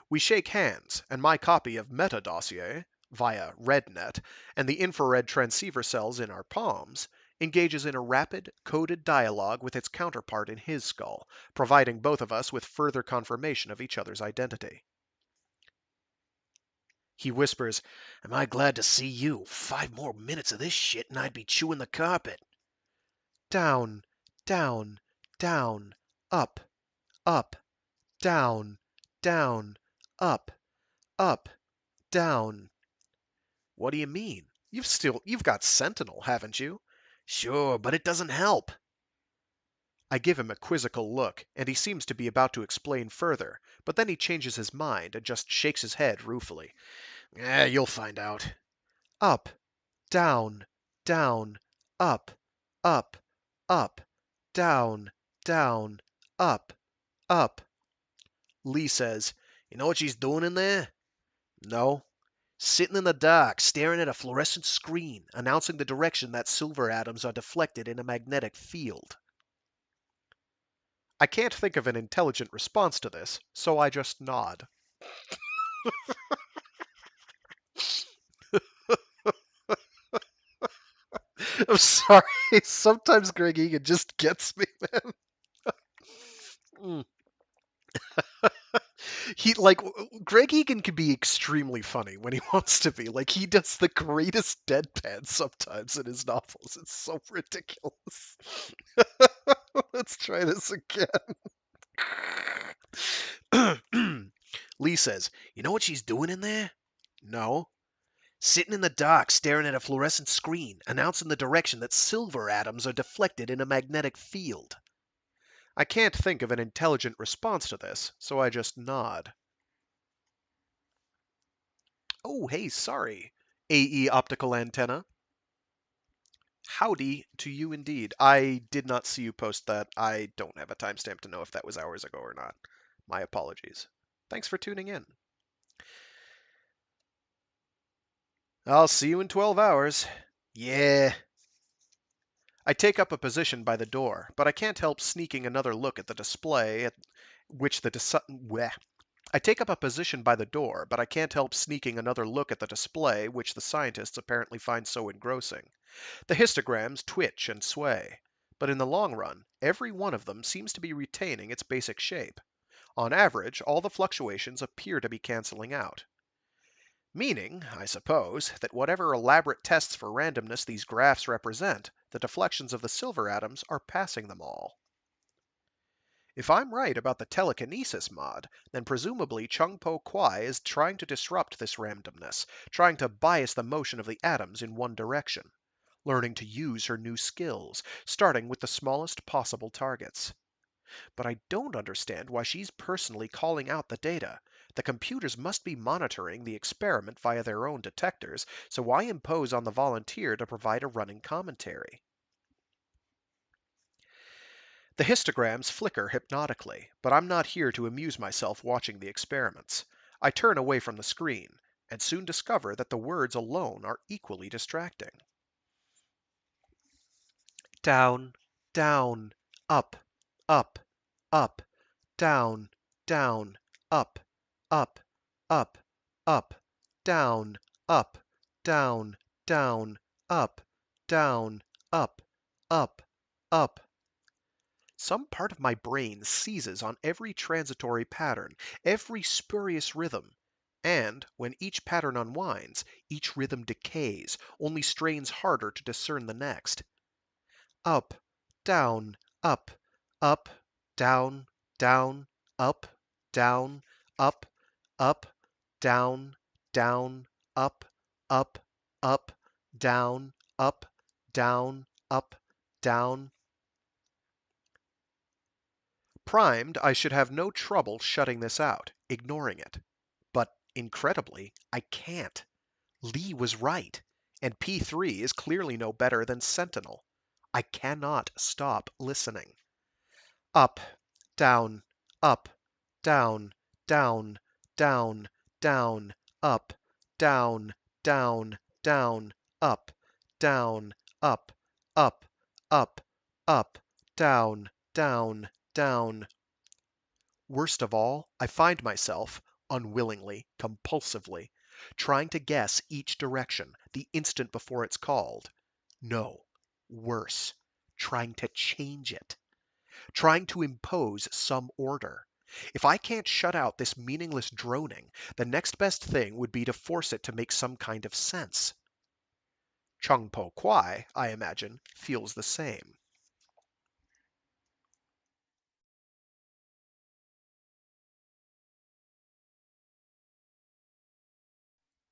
We shake hands, and my copy of Meta Dossier, via RedNet, and the infrared transceiver cells in our palms, engages in a rapid, coded dialogue with its counterpart in his skull, providing both of us with further confirmation of each other's identity. He whispers, "Am I glad to see you? 5 more minutes of this shit and I'd be chewing the carpet." Down, down, down, up, up, down, down, up, up, down. What do you mean? You've got Sentinel, haven't you? Sure, but it doesn't help. I give him a quizzical look, and he seems to be about to explain further, but then he changes his mind and just shakes his head ruefully. You'll find out. Up, down, down, up, up, up, down, down, up, up. Lee says, "You know what she's doing in there?" "No." "Sitting in the dark, staring at a fluorescent screen, announcing the direction that silver atoms are deflected in a magnetic field." I can't think of an intelligent response to this, so I just nod. I'm sorry. Sometimes Greg Egan just gets me, man. Mm. He like Greg Egan can be extremely funny when he wants to be. Like he does the greatest deadpan sometimes in his novels. It's so ridiculous. Let's try this again. Lee says, "You know what she's doing in there?" "No." "Sitting in the dark, staring at a fluorescent screen, announcing the direction that silver atoms are deflected in a magnetic field." I can't think of an intelligent response to this, so I just nod. "Oh, hey, sorry. AE optical antenna." Howdy to you indeed. I did not see you post that. I don't have a timestamp to know if that was hours ago or not. My apologies. Thanks for tuning in. I'll see you in 12 hours. Yeah. I take up a position by the door, but I can't help sneaking another look at the display at which the bleh. I take up a position by the door, but I can't help sneaking another look at the display which the scientists apparently find so engrossing. The histograms twitch and sway, but in the long run, every one of them seems to be retaining its basic shape. On average, all the fluctuations appear to be canceling out. Meaning, I suppose, that whatever elaborate tests for randomness these graphs represent, the deflections of the silver atoms are passing them all. If I'm right about the telekinesis mod, then presumably Chung-Po Kwai is trying to disrupt this randomness, trying to bias the motion of the atoms in one direction, learning to use her new skills, starting with the smallest possible targets. But I don't understand why she's personally calling out the data. The computers must be monitoring the experiment via their own detectors, so why impose on the volunteer to provide a running commentary? The histograms flicker hypnotically, but I'm not here to amuse myself watching the experiments. I turn away from the screen, and soon discover that the words alone are equally distracting. Down, down, up, up, up, down, down, up, up, up, up, down, up, down, down, up, down, up, up, up. Some part of my brain seizes on every transitory pattern, every spurious rhythm, and when each pattern unwinds, each rhythm decays, only strains harder to discern the next. Up, down, up, up, down, down, up, down, up, up, down, down, up, up, up, down, up, down, up, down. Primed, I should have no trouble shutting this out, ignoring it. But incredibly, I can't. Lee was right, and P3 is clearly no better than Sentinel. I cannot stop listening. Up, down, up, down, down, down, down, up, down, down, down, up, down, up, up, up, up, down, down, down. Worst of all, I find myself, unwillingly, compulsively, trying to guess each direction the instant before it's called. No, worse, trying to change it, trying to impose some order. If I can't shut out this meaningless droning, the next best thing would be to force it to make some kind of sense. Chung-Po Kwai, I imagine, feels the same.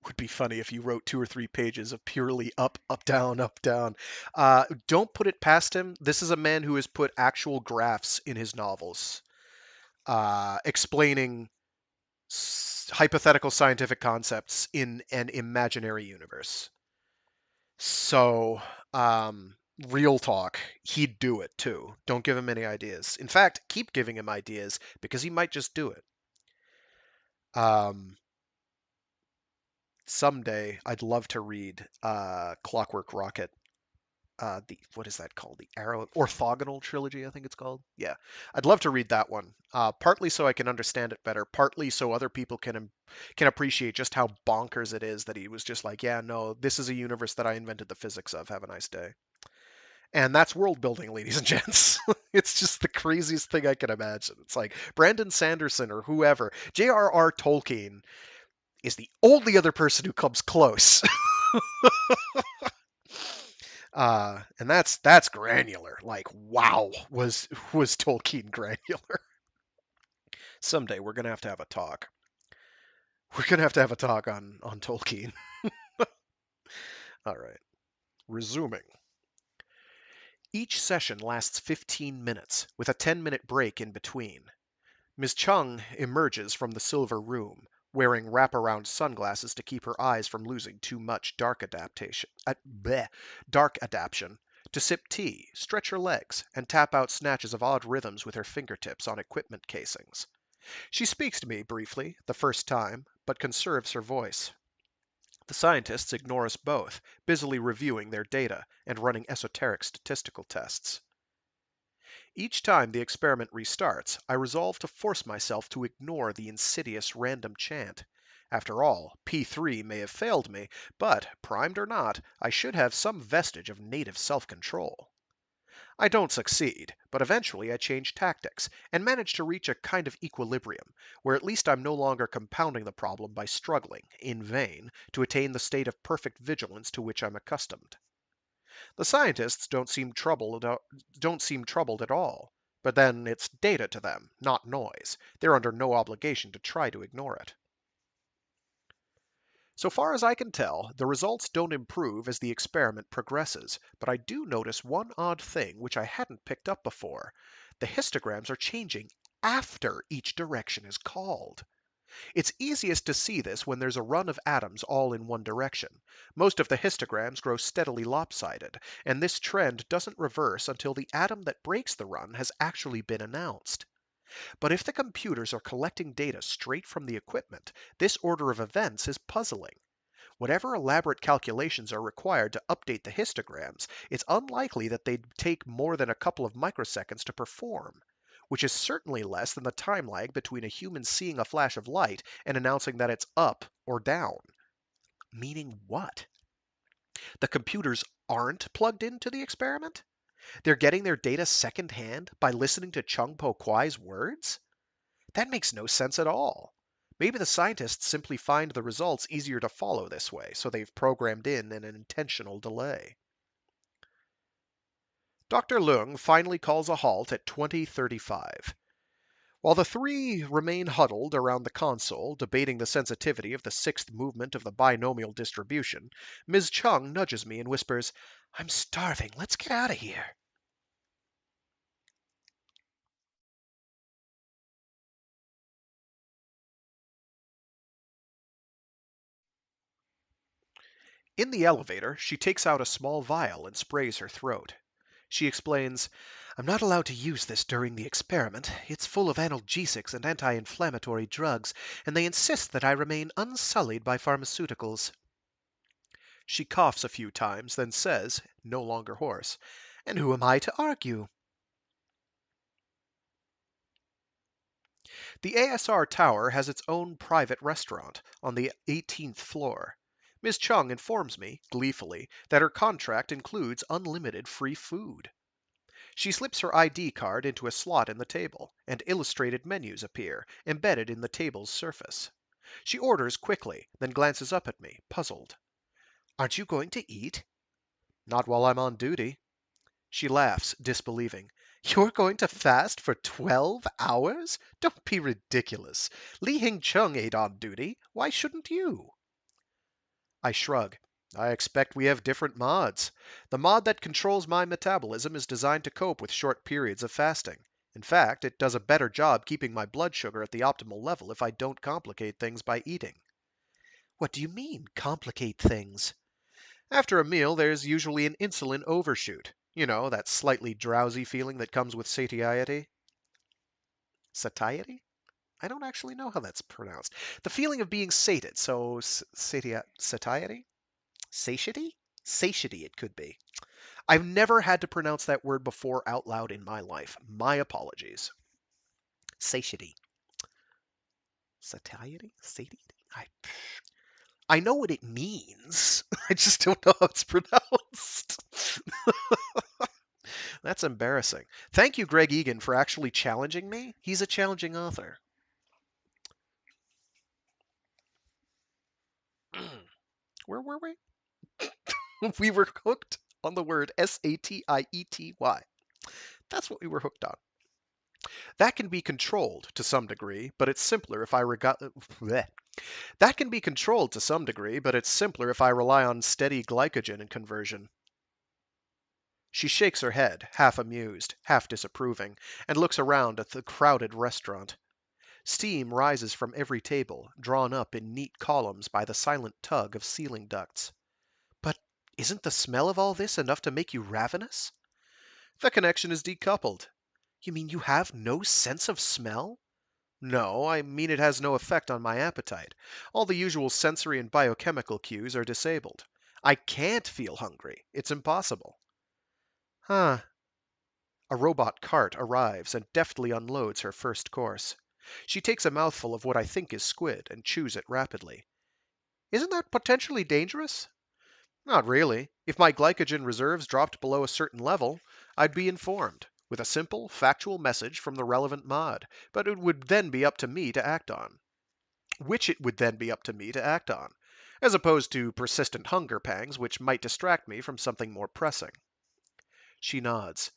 Would be funny if you wrote 2 or 3 pages of purely up, up, down, up, down. Don't put it past him. This is a man who has put actual graphs in his novels, explaining hypothetical scientific concepts in an imaginary universe. So, real talk, he'd do it too. Don't give him any ideas. In fact, keep giving him ideas because he might just do it. Um, Someday, I'd love to read Clockwork Rocket. the what is that called? The Arrow Orthogonal Trilogy, I think it's called. Yeah, I'd love to read that one. Partly so I can understand it better, partly so other people can appreciate just how bonkers it is that he was just like, yeah, no, this is a universe that I invented the physics of. Have a nice day. And that's world building, ladies and gents. It's just the craziest thing I can imagine. It's like Brandon Sanderson or whoever, J.R.R. Tolkien is the only other person who comes close. And that's granular. Like, wow, was Tolkien granular? Someday we're gonna have a talk. We're gonna have a talk on Tolkien. All right, resuming. Each session lasts 15 minutes, with a 10-minute break in between. Ms. Chung emerges from the silver room, wearing wraparound sunglasses to keep her eyes from losing too much dark adaptation, to sip tea, stretch her legs, and tap out snatches of odd rhythms with her fingertips on equipment casings. She speaks to me briefly, the first time, but conserves her voice. The scientists ignore us both, busily reviewing their data and running esoteric statistical tests. Each time the experiment restarts, I resolve to force myself to ignore the insidious random chant. After all, P3 may have failed me, but, primed or not, I should have some vestige of native self-control. I don't succeed, but eventually I change tactics, and manage to reach a kind of equilibrium, where at least I'm no longer compounding the problem by struggling, in vain, to attain the state of perfect vigilance to which I'm accustomed. The scientists don't seem troubled at all. But then it's data to them, not noise. They're under no obligation to try to ignore it. So far as I can tell, the results don't improve as the experiment progresses, but I do notice one odd thing which I hadn't picked up before. The histograms are changing after each direction is called. It's easiest to see this when there's a run of atoms all in one direction. Most of the histograms grow steadily lopsided, and this trend doesn't reverse until the atom that breaks the run has actually been announced. But if the computers are collecting data straight from the equipment, this order of events is puzzling. Whatever elaborate calculations are required to update the histograms, it's unlikely that they'd take more than a couple of microseconds to perform, which is certainly less than the time lag between a human seeing a flash of light and announcing that it's up or down. Meaning what? The computers aren't plugged into the experiment? They're getting their data secondhand by listening to Chung Po Kwai's words? That makes no sense at all. Maybe the scientists simply find the results easier to follow this way, so they've programmed in an intentional delay. Dr. Leung finally calls a halt at 20:35. While the three remain huddled around the console, debating the sensitivity of the sixth movement of the binomial distribution, Ms. Chung nudges me and whispers, "I'm starving. Let's get out of here." In the elevator, she takes out a small vial and sprays her throat. She explains, "I'm not allowed to use this during the experiment. It's full of analgesics and anti-inflammatory drugs, and they insist that I remain unsullied by pharmaceuticals." She coughs a few times, then says, no longer hoarse, "And who am I to argue?" The ASR Tower has its own private restaurant on the 18th floor. Miss Chung informs me, gleefully, that her contract includes unlimited free food. She slips her ID card into a slot in the table, and illustrated menus appear, embedded in the table's surface. She orders quickly, then glances up at me, puzzled. "Aren't you going to eat?" "Not while I'm on duty." She laughs, disbelieving. "You're going to fast for 12 hours? Don't be ridiculous. Li Hing Chung ate on duty. Why shouldn't you?" I shrug. "I expect we have different mods. The mod that controls my metabolism is designed to cope with short periods of fasting. In fact, it does a better job keeping my blood sugar at the optimal level if I don't complicate things by eating." "What do you mean, complicate things?" "After a meal, there's usually an insulin overshoot. You know, that slightly drowsy feeling that comes with satiety." Satiety? I don't actually know how that's pronounced. The feeling of being sated, so satiety? Satiety? Satiety it could be. I've never had to pronounce that word before out loud in my life. My apologies. Satiety. Satiety? Satiety? I know what it means. I just don't know how it's pronounced. That's embarrassing. Thank you, Greg Egan, for actually challenging me. He's a challenging author. Where were we? We were hooked on the word Satiety. That's what we were hooked on. That can be controlled to some degree, but it's simpler if I That can be controlled to some degree, but it's simpler if I rely on steady glycogen and conversion. She shakes her head, half amused, half disapproving, and looks around at the crowded restaurant. Steam rises from every table, drawn up in neat columns by the silent tug of ceiling ducts. But isn't the smell of all this enough to make you ravenous? The connection is decoupled. You mean you have no sense of smell? No, I mean it has no effect on my appetite. All the usual sensory and biochemical cues are disabled. I can't feel hungry. It's impossible. Huh. A robot cart arrives and deftly unloads her first course. She takes a mouthful of what I think is squid and chews it rapidly. Isn't that potentially dangerous? Not really. If my glycogen reserves dropped below a certain level, I'd be informed, with a simple, factual message from the relevant mod, but it would then be up to me to act on. Which it would then be up to me to act on, as opposed to persistent hunger pangs which might distract me from something more pressing. She nods.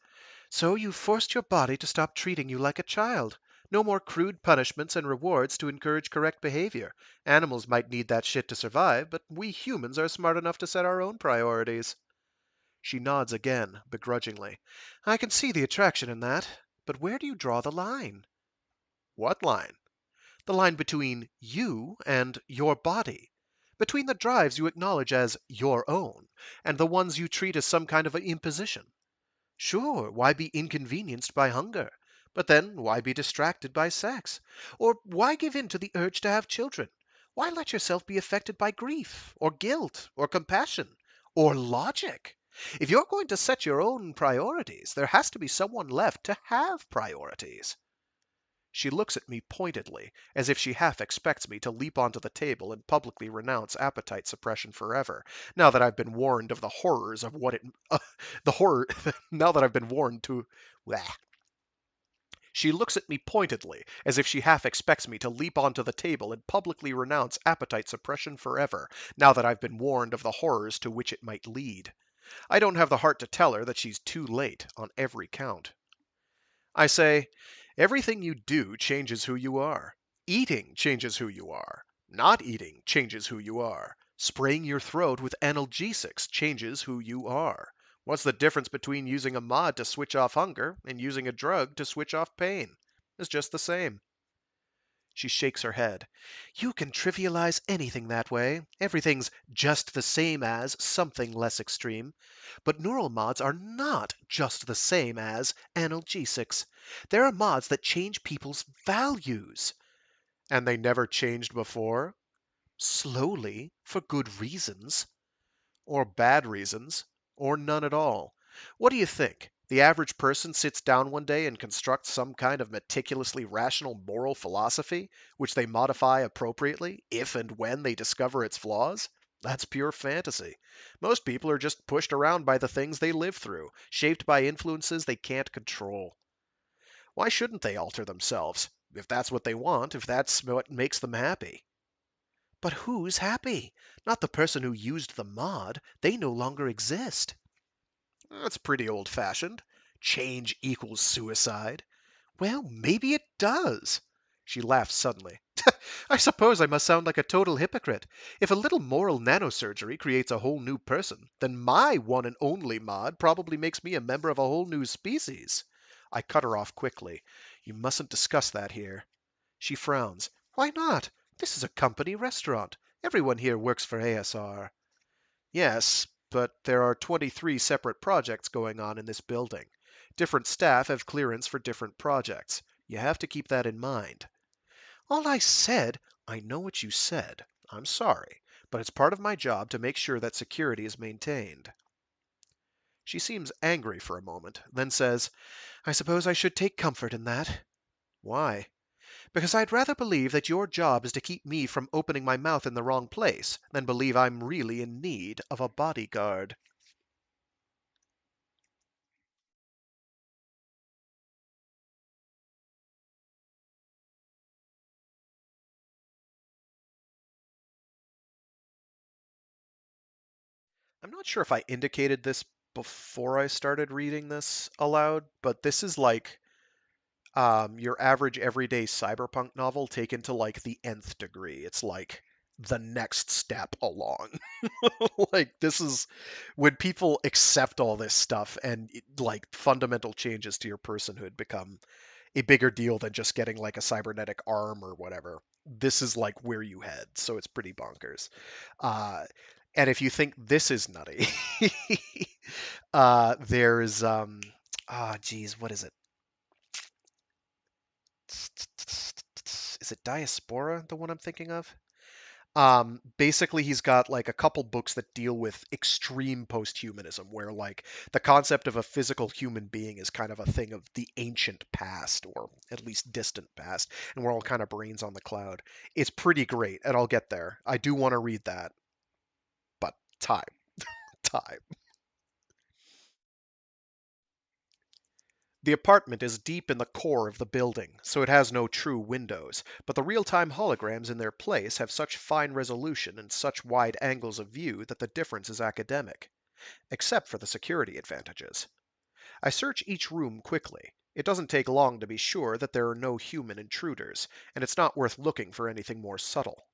So you've forced your body to stop treating you like a child. No more crude punishments and rewards to encourage correct behavior. Animals might need that shit to survive, but we humans are smart enough to set our own priorities. She nods again, begrudgingly. I can see the attraction in that, but where do you draw the line? What line? The line between you and your body. Between the drives you acknowledge as your own, and the ones you treat as some kind of an imposition. Sure, why be inconvenienced by hunger? But then, why be distracted by sex? Or why give in to the urge to have children? Why let yourself be affected by grief, or guilt, or compassion, or logic? If you're going to set your own priorities, there has to be someone left to have priorities. She looks at me pointedly, as if she half expects me to leap onto the table and publicly renounce appetite suppression forever, now that I've been warned of the horrors of what it... the horror... now that I've been warned to... Blah. She looks at me pointedly, as if she half expects me to leap onto the table and publicly renounce appetite suppression forever, now that I've been warned of the horrors to which it might lead. I don't have the heart to tell her that she's too late on every count. I say, everything you do changes who you are. Eating changes who you are. Not eating changes who you are. Spraying your throat with analgesics changes who you are. What's the difference between using a mod to switch off hunger and using a drug to switch off pain? It's just the same. She shakes her head. You can trivialize anything that way. Everything's just the same as something less extreme. But neural mods are not just the same as analgesics. There are mods that change people's values. And they never changed before? Slowly, for good reasons. Or bad reasons. Or none at all. What do you think? The average person sits down one day and constructs some kind of meticulously rational moral philosophy, which they modify appropriately, if and when they discover its flaws? That's pure fantasy. Most people are just pushed around by the things they live through, shaped by influences they can't control. Why shouldn't they alter themselves? If that's what they want, if that's what makes them happy. But who's happy? Not the person who used the mod. They no longer exist. That's pretty old-fashioned. Change equals suicide. Well, maybe it does. She laughed suddenly. I suppose I must sound like a total hypocrite. If a little moral nanosurgery creates a whole new person, then my one and only mod probably makes me a member of a whole new species. I cut her off quickly. You mustn't discuss that here. She frowns. Why not? This is a company restaurant. Everyone here works for ASR. Yes, but there are 23 separate projects going on in this building. Different staff have clearance for different projects. You have to keep that in mind. All I said, I know what you said. I'm sorry, but it's part of my job to make sure that security is maintained. She seems angry for a moment, then says, "I suppose I should take comfort in that." "Why?" "Because I'd rather believe that your job is to keep me from opening my mouth in the wrong place than believe I'm really in need of a bodyguard." I'm not sure if I indicated this before I started reading this aloud, but this is like your average everyday cyberpunk novel taken to like the nth degree. It's like the next step along. Like this is when people accept all this stuff and like fundamental changes to your personhood become a bigger deal than just getting like a cybernetic arm or whatever. This is like where you head, so it's pretty bonkers. Uh, and if you think this is nutty, there's geez, what is it? Is it Diaspora, the one I'm thinking of? Basically, he's got like a couple books that deal with extreme posthumanism, where like the concept of a physical human being is kind of a thing of the ancient past, or at least distant past, and we're all kind of brains on the cloud. It's pretty great, and I'll get there. I do want to read that, but time. The apartment is deep in the core of the building, so it has no true windows, but the real-time holograms in their place have such fine resolution and such wide angles of view that the difference is academic, except for the security advantages. I search each room quickly. It doesn't take long to be sure that there are no human intruders, and it's not worth looking for anything more subtle.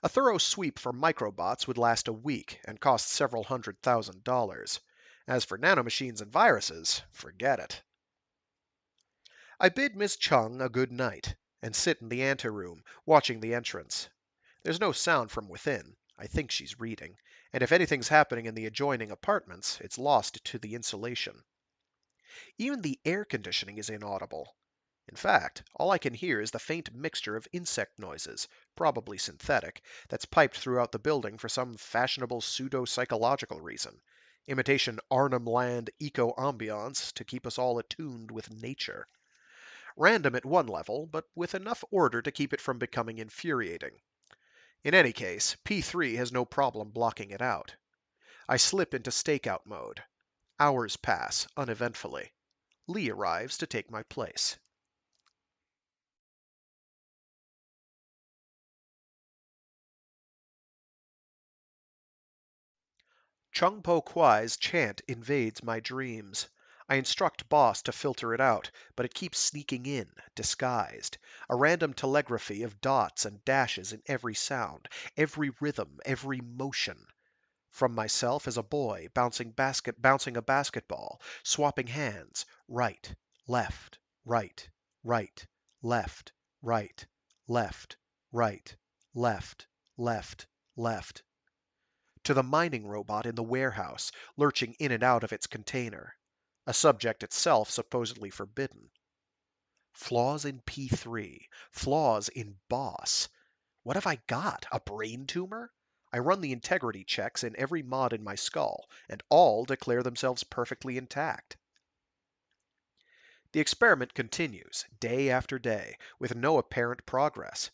A thorough sweep for microbots would last a week and cost several $100,000. As for nanomachines and viruses, forget it. I bid Miss Chung a good night, and sit in the anteroom, watching the entrance. There's no sound from within. I think she's reading, and if anything's happening in the adjoining apartments, it's lost to the insulation. Even the air conditioning is inaudible. In fact, all I can hear is the faint mixture of insect noises, probably synthetic, that's piped throughout the building for some fashionable pseudo-psychological reason. Imitation Arnhem Land eco-ambiance to keep us all attuned with nature. Random at one level, but with enough order to keep it from becoming infuriating. In any case, P3 has no problem blocking it out. I slip into stakeout mode. Hours pass uneventfully. Lee arrives to take my place. Chung Po Kwai's chant invades my dreams. I instruct Boss to filter it out, but it keeps sneaking in, disguised. A random telegraphy of dots and dashes in every sound, every rhythm, every motion. From myself as a boy, bouncing a basketball, swapping hands, right, left, right, right, left, right, left, right, left, left, left, to the mining robot in the warehouse, lurching in and out of its container, a subject itself supposedly forbidden. Flaws in P3, flaws in Boss. What have I got? A brain tumor? I run the integrity checks in every mod in my skull, and all declare themselves perfectly intact. The experiment continues, day after day, with no apparent progress.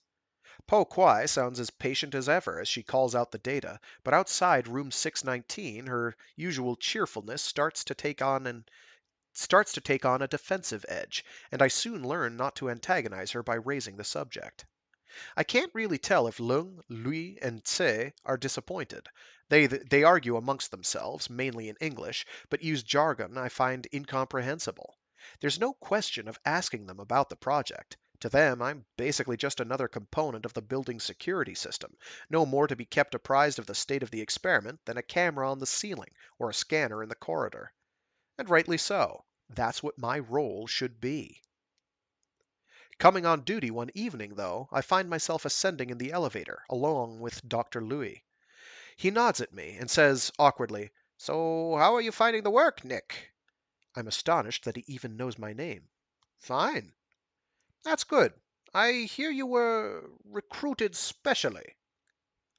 Po Kwai sounds as patient as ever as she calls out the data, but outside room 619 her usual cheerfulness starts to take on a defensive edge, and I soon learn not to antagonize her by raising the subject. I can't really tell if Lung, Lui, and Tse are disappointed. They argue amongst themselves, mainly in English, but use jargon I find incomprehensible. There's no question of asking them about the project. To them, I'm basically just another component of the building's security system, no more to be kept apprised of the state of the experiment than a camera on the ceiling or a scanner in the corridor. And rightly so. That's what my role should be. Coming on duty one evening, though, I find myself ascending in the elevator, along with Dr. Louis. He nods at me and says awkwardly, "So, how are you finding the work, Nick?" I'm astonished that he even knows my name. "Fine." "That's good. I hear you were recruited specially."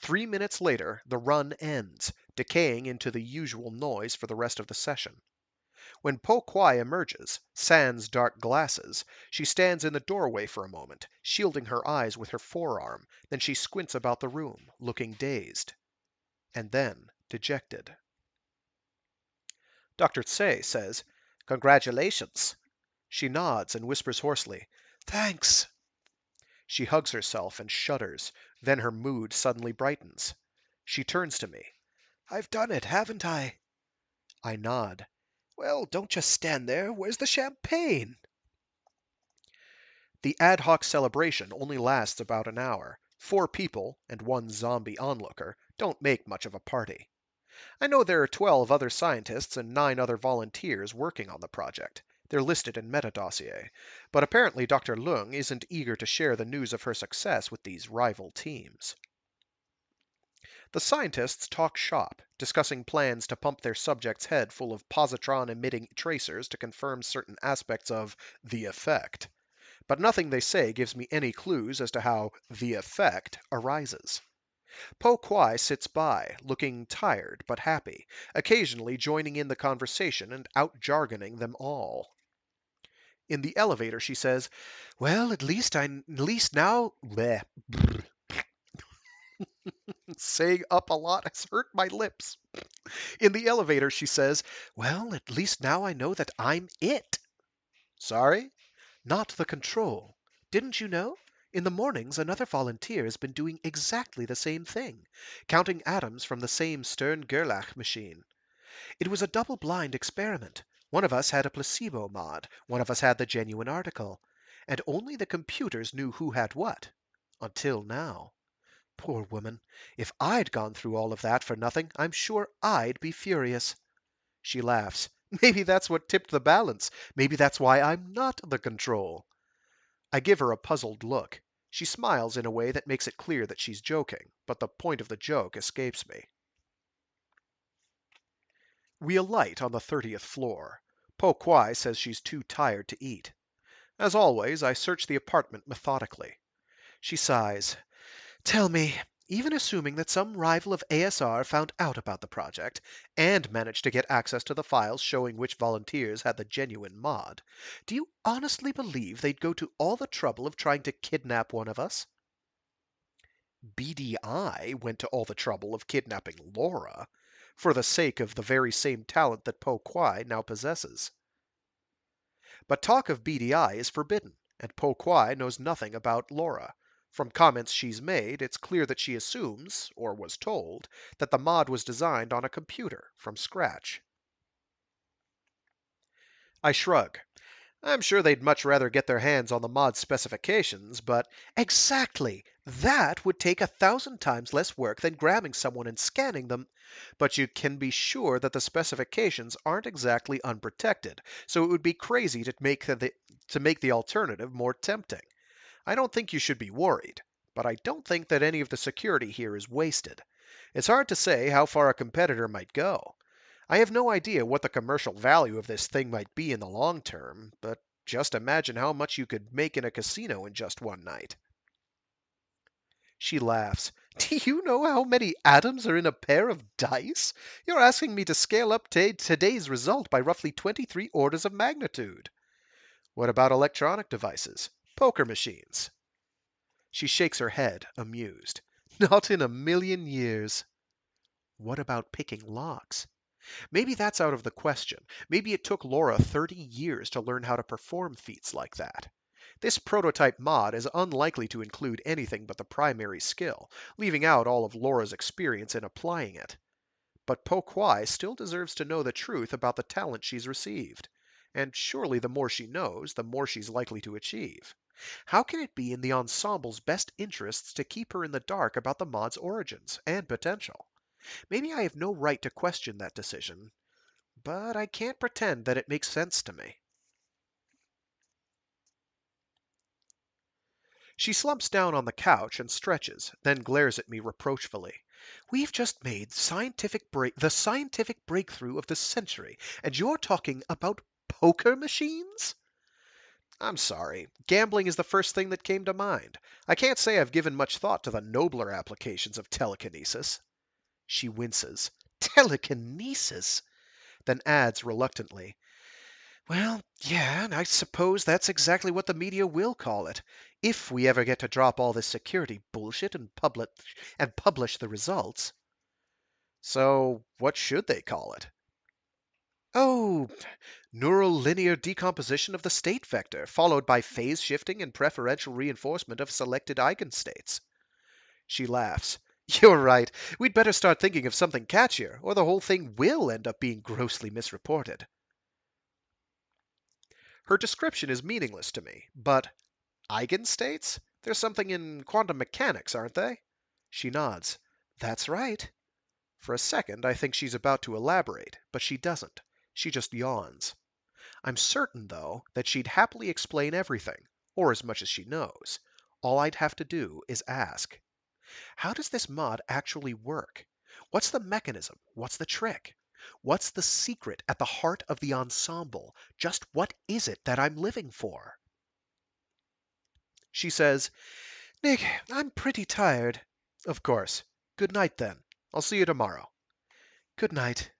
3 minutes later, the run ends, decaying into the usual noise for the rest of the session. When Po Kwai emerges, sans dark glasses, she stands in the doorway for a moment, shielding her eyes with her forearm, then she squints about the room, looking dazed. And then dejected. Dr. Tse says, "Congratulations." She nods and whispers hoarsely, "Thanks." She hugs herself and shudders, then her mood suddenly brightens. She turns to me. "I've done it, haven't I?" I nod. "Well, don't just stand there. Where's the champagne?" The ad hoc celebration only lasts about an hour. 4 people, and one zombie onlooker, don't make much of a party. I know there are 12 other scientists and 9 other volunteers working on the project. They're listed in meta-dossier, but apparently Dr. Leung isn't eager to share the news of her success with these rival teams. The scientists talk shop, discussing plans to pump their subject's head full of positron-emitting tracers to confirm certain aspects of the effect. But nothing they say gives me any clues as to how the effect arises. Po Kwai sits by, looking tired but happy, occasionally joining in the conversation and out-jargoning them all. In the elevator, she says, "Well, at least now..." Bleh. Saying up a lot has hurt my lips. In the elevator, she says, "Well, at least now I know that I'm it." Sorry? Not the control. Didn't you know? In the mornings, another volunteer has been doing exactly the same thing, counting atoms from the same Stern-Gerlach machine. It was a double-blind experiment. One of us had a placebo mod, one of us had the genuine article, and only the computers knew who had what. Until now. Poor woman. If I'd gone through all of that for nothing, I'm sure I'd be furious. She laughs. Maybe that's what tipped the balance. Maybe that's why I'm not the control. I give her a puzzled look. She smiles in a way that makes it clear that she's joking, but the point of the joke escapes me. We alight on the 30th floor. Po Kwai says she's too tired to eat. As always, I search the apartment methodically. She sighs. Tell me, even assuming that some rival of ASR found out about the project, and managed to get access to the files showing which volunteers had the genuine mod, do you honestly believe they'd go to all the trouble of trying to kidnap one of us? BDI went to all the trouble of kidnapping Laura, for the sake of the very same talent that Po Kwai now possesses. But talk of BDI is forbidden, and Po Kwai knows nothing about Laura. From comments she's made, it's clear that she assumes, or was told, that the mod was designed on a computer from scratch. I shrug. I'm sure they'd much rather get their hands on the mod specifications, but exactly! That would take 1,000 times less work than grabbing someone and scanning them. But you can be sure that the specifications aren't exactly unprotected, so it would be crazy to make the alternative more tempting. I don't think you should be worried, but I don't think that any of the security here is wasted. It's hard to say how far a competitor might go. I have no idea what the commercial value of this thing might be in the long term, but just imagine how much you could make in a casino in just one night. She laughs. Do you know how many atoms are in a pair of dice? You're asking me to scale up today's result by roughly 23 orders of magnitude. What about electronic devices? Poker machines? She shakes her head, amused. Not in a million years. What about picking locks? Maybe that's out of the question. Maybe it took Laura 30 years to learn how to perform feats like that. This prototype mod is unlikely to include anything but the primary skill, leaving out all of Laura's experience in applying it. But Po Kwai still deserves to know the truth about the talent she's received. And surely the more she knows, the more she's likely to achieve. How can it be in the Ensemble's best interests to keep her in the dark about the mod's origins and potential? Maybe I have no right to question that decision, but I can't pretend that it makes sense to me. She slumps down on the couch and stretches, then glares at me reproachfully. We've just made the scientific breakthrough of the century, and you're talking about poker machines? I'm sorry. Gambling is the first thing that came to mind. I can't say I've given much thought to the nobler applications of telekinesis. She winces. Telekinesis? Then adds reluctantly, well, yeah, and I suppose that's exactly what the media will call it, if we ever get to drop all this security bullshit and publish the results. So, what should they call it? Oh, neural linear decomposition of the state vector, followed by phase shifting and preferential reinforcement of selected eigenstates. She laughs. You're right. We'd better start thinking of something catchier, or the whole thing will end up being grossly misreported. Her description is meaningless to me, but eigenstates? There's something in quantum mechanics, aren't they? She nods. That's right. For a second, I think she's about to elaborate, but she doesn't. She just yawns. I'm certain, though, that she'd happily explain everything, or as much as she knows. All I'd have to do is ask. How does this mod actually work? What's the mechanism? What's the trick? What's the secret at the heart of the ensemble? Just what is it that I'm living for? She says, Nick, I'm pretty tired. Of course. Good night, then. I'll see you tomorrow. Good night.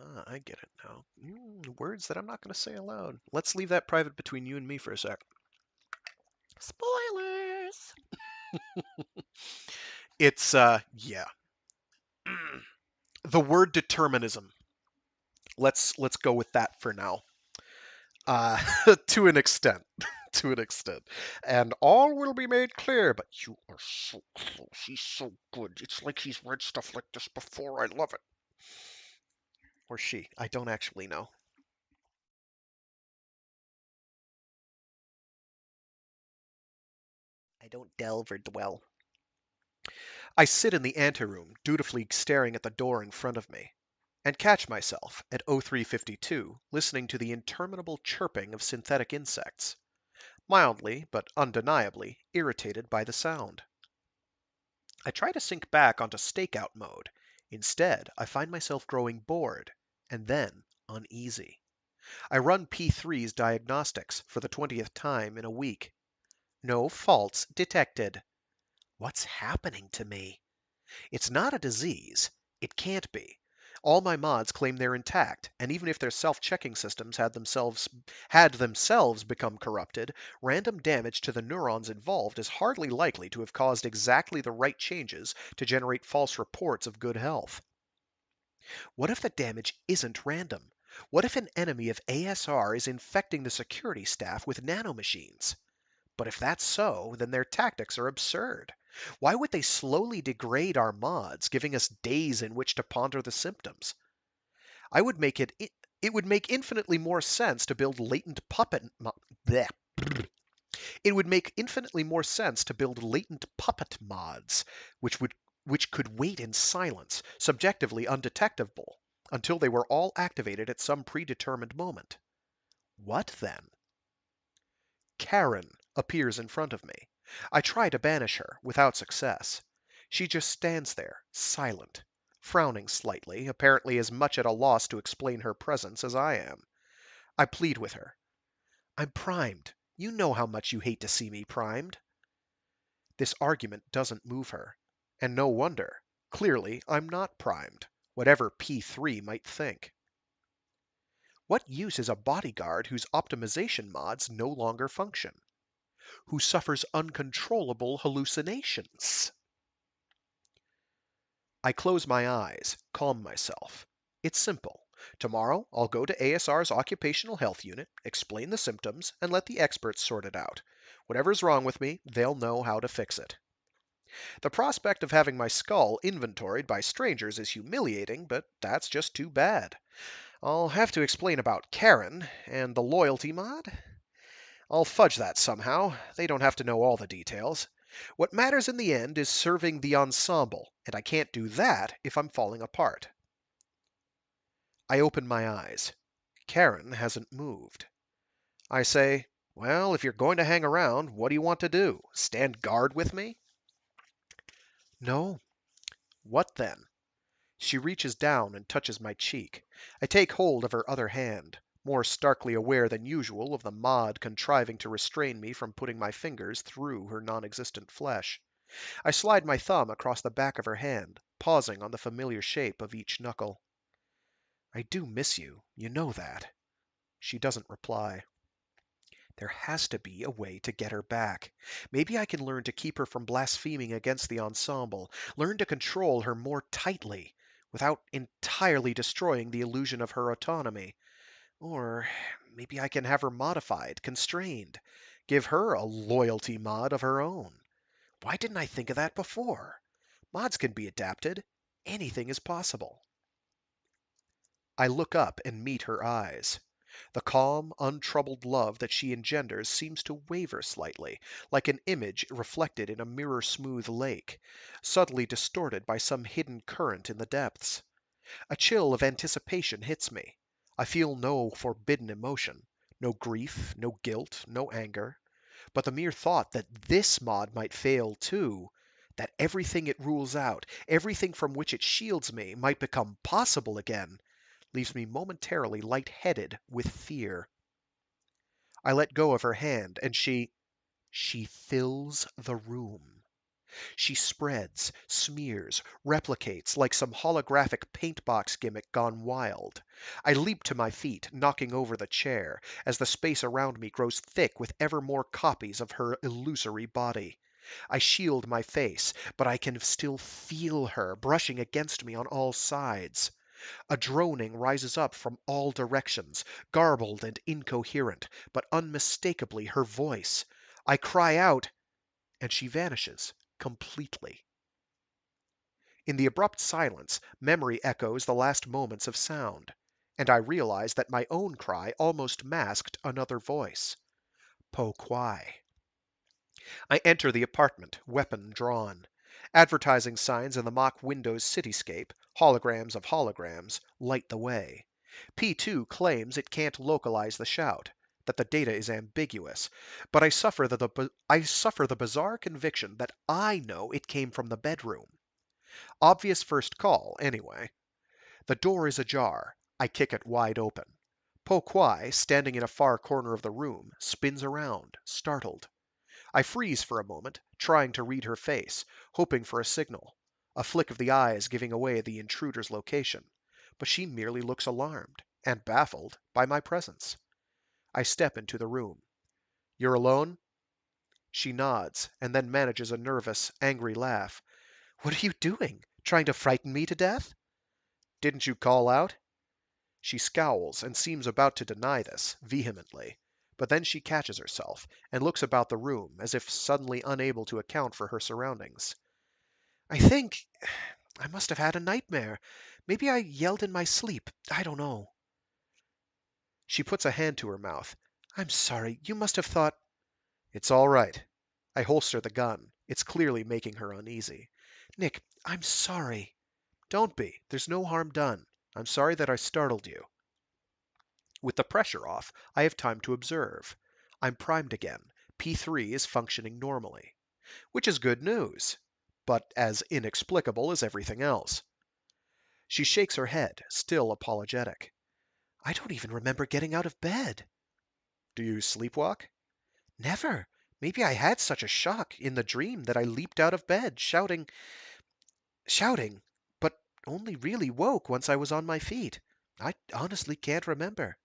Ah, I get it now. Words that I'm not going to say aloud. Let's leave that private between you and me for a sec. Spoilers! Yeah. The word determinism. Let's go with that for now. Uh, to an extent. To an extent. And all will be made clear, but you are so close. He's so good. It's like he's read stuff like this before. I love it. Or she. I don't actually know. I don't delve or dwell. I sit in the anteroom, dutifully staring at the door in front of me, and catch myself at 0352 listening to the interminable chirping of synthetic insects, mildly but undeniably irritated by the sound. I try to sink back onto stakeout mode. Instead, I find myself growing bored, and then uneasy. I run P3's diagnostics for the 20th time in a week. No faults detected. What's happening to me? It's not a disease. It can't be. All my mods claim they're intact, and even if their self-checking systems had themselves become corrupted, random damage to the neurons involved is hardly likely to have caused exactly the right changes to generate false reports of good health. What if the damage isn't random? What if an enemy of ASR is infecting the security staff with nanomachines? But if that's so, then their tactics are absurd. Why would they slowly degrade our mods, giving us days in which to ponder the symptoms? I would make it it would make infinitely more sense to build latent bleh. It would make infinitely more sense to build latent puppet mods, which could wait in silence, subjectively undetectable, until they were all activated at some predetermined moment. What then? Karen appears in front of me. I try to banish her, without success. She just stands there, silent, frowning slightly, apparently as much at a loss to explain her presence as I am. I plead with her. I'm primed. You know how much you hate to see me primed. This argument doesn't move her. And no wonder. Clearly, I'm not primed, whatever P3 might think. What use is a bodyguard whose optimization mods no longer function? Who suffers uncontrollable hallucinations? I close my eyes, calm myself. It's simple. Tomorrow I'll go to ASR's occupational health unit, explain the symptoms, and let the experts sort it out. Whatever's wrong with me, they'll know how to fix it. The prospect of having my skull inventoried by strangers is humiliating, but that's just too bad. I'll have to explain about Karen and the loyalty mod. I'll fudge that somehow. They don't have to know all the details. What matters in the end is serving the ensemble, and I can't do that if I'm falling apart. I open my eyes. Karen hasn't moved. I say, well, if you're going to hang around, what do you want to do? Stand guard with me? No. What then? She reaches down and touches my cheek. I take hold of her other hand, more starkly aware than usual of the Maud contriving to restrain me from putting my fingers through her non-existent flesh. I slide my thumb across the back of her hand, pausing on the familiar shape of each knuckle. I do miss you, you know that. She doesn't reply. There has to be a way to get her back. Maybe I can learn to keep her from blaspheming against the ensemble, learn to control her more tightly, without entirely destroying the illusion of her autonomy. Or maybe I can have her modified, constrained, give her a loyalty mod of her own. Why didn't I think of that before? Mods can be adapted. Anything is possible. I look up and meet her eyes. The calm, untroubled love that she engenders seems to waver slightly, like an image reflected in a mirror-smooth lake, subtly distorted by some hidden current in the depths. A chill of anticipation hits me. I feel no forbidden emotion, no grief, no guilt, no anger. But the mere thought that this mod might fail too, that everything it rules out, everything from which it shields me, might become possible again, leaves me momentarily light-headed with fear. I let go of her hand, and she fills the room. She spreads, smears, replicates like some holographic paintbox gimmick gone wild. I leap to my feet, knocking over the chair, as the space around me grows thick with ever more copies of her illusory body. I shield my face, but I can still feel her brushing against me on all sides. A droning rises up from all directions, garbled and incoherent, but unmistakably her voice. I cry out, and she vanishes completely. In the abrupt silence, memory echoes the last moments of sound, and I realize that my own cry almost masked another voice. Po Kwai. I enter the apartment, weapon drawn. Advertising signs in the mock window's cityscape, holograms of holograms, light the way. P2 claims it can't localize the shout, that the data is ambiguous, but I suffer the bizarre conviction that I know it came from the bedroom. Obvious first call, anyway. The door is ajar. I kick it wide open. Po Kwai, standing in a far corner of the room, spins around, startled. I freeze for a moment, trying to read her face, hoping for a signal, a flick of the eyes giving away the intruder's location, but she merely looks alarmed and baffled by my presence. I step into the room. You're alone? She nods, and then manages a nervous, angry laugh. What are you doing? Trying to frighten me to death? Didn't you call out? She scowls and seems about to deny this, vehemently. But then she catches herself and looks about the room as if suddenly unable to account for her surroundings. I think I must have had a nightmare. Maybe I yelled in my sleep. I don't know. She puts a hand to her mouth. I'm sorry. You must have thought. It's all right. I holster the gun. It's clearly making her uneasy. Nick, I'm sorry. Don't be. There's no harm done. I'm sorry that I startled you. With the pressure off, I have time to observe. I'm primed again. P3 is functioning normally. Which is good news, but as inexplicable as everything else. She shakes her head, still apologetic. I don't even remember getting out of bed. Do you sleepwalk? Never. Maybe I had such a shock in the dream that I leaped out of bed, shouting, but only really woke once I was on my feet. I honestly can't remember.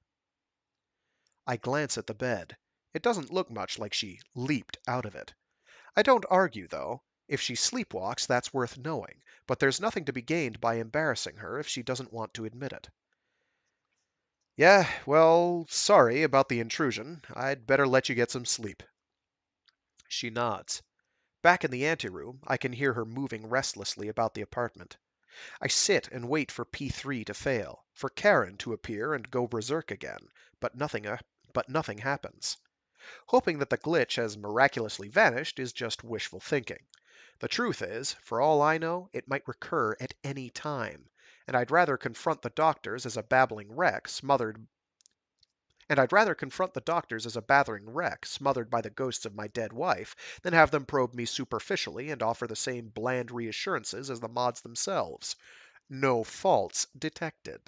I glance at the bed. It doesn't look much like she leaped out of it. I don't argue, though. If she sleepwalks, that's worth knowing, but there's nothing to be gained by embarrassing her if she doesn't want to admit it. Yeah, well, sorry about the intrusion. I'd better let you get some sleep. She nods. Back in the anteroom, I can hear her moving restlessly about the apartment. I sit and wait for P3 to fail, for Karen to appear and go berserk again, but nothing happens. Hoping that the glitch has miraculously vanished is just wishful thinking. The truth is, for all I know, it might recur at any time, and I'd rather confront the doctors as a babbling wreck And I'd rather confront the doctors as a battering wreck, smothered by the ghosts of my dead wife, than have them probe me superficially and offer the same bland reassurances as the mods themselves. No faults detected.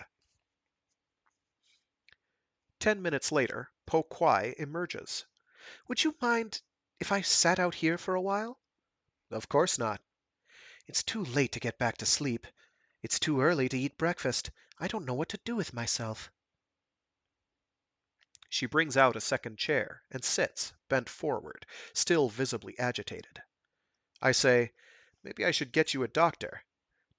10 minutes later, Po Kwai emerges. Would you mind if I sat out here for a while? Of course not. It's too late to get back to sleep. It's too early to eat breakfast. I don't know what to do with myself. She brings out a second chair and sits, bent forward, still visibly agitated. I say, maybe I should get you a doctor.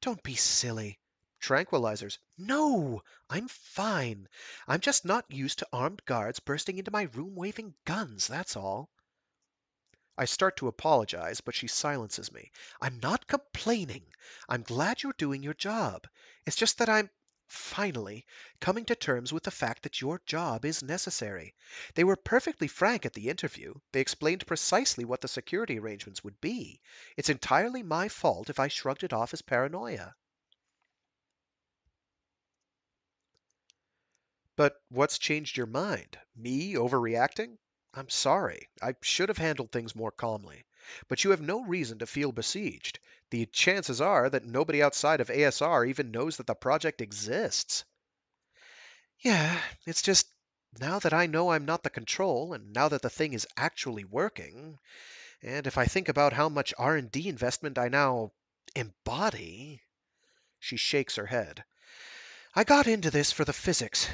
Don't be silly. Tranquilizers. No! I'm fine. I'm just not used to armed guards bursting into my room waving guns, that's all. I start to apologize, but she silences me. I'm not complaining. I'm glad you're doing your job. It's just that I'm, finally, coming to terms with the fact that your job is necessary. They were perfectly frank at the interview. They explained precisely what the security arrangements would be. It's entirely my fault if I shrugged it off as paranoia. But what's changed your mind? Me overreacting? I'm sorry. I should have handled things more calmly. But you have no reason to feel besieged. The chances are that nobody outside of ASR even knows that the project exists. Yeah, it's just now that I know I'm not the control, and now that the thing is actually working, and if I think about how much R&D investment I now embody, she shakes her head. I got into this for the physics.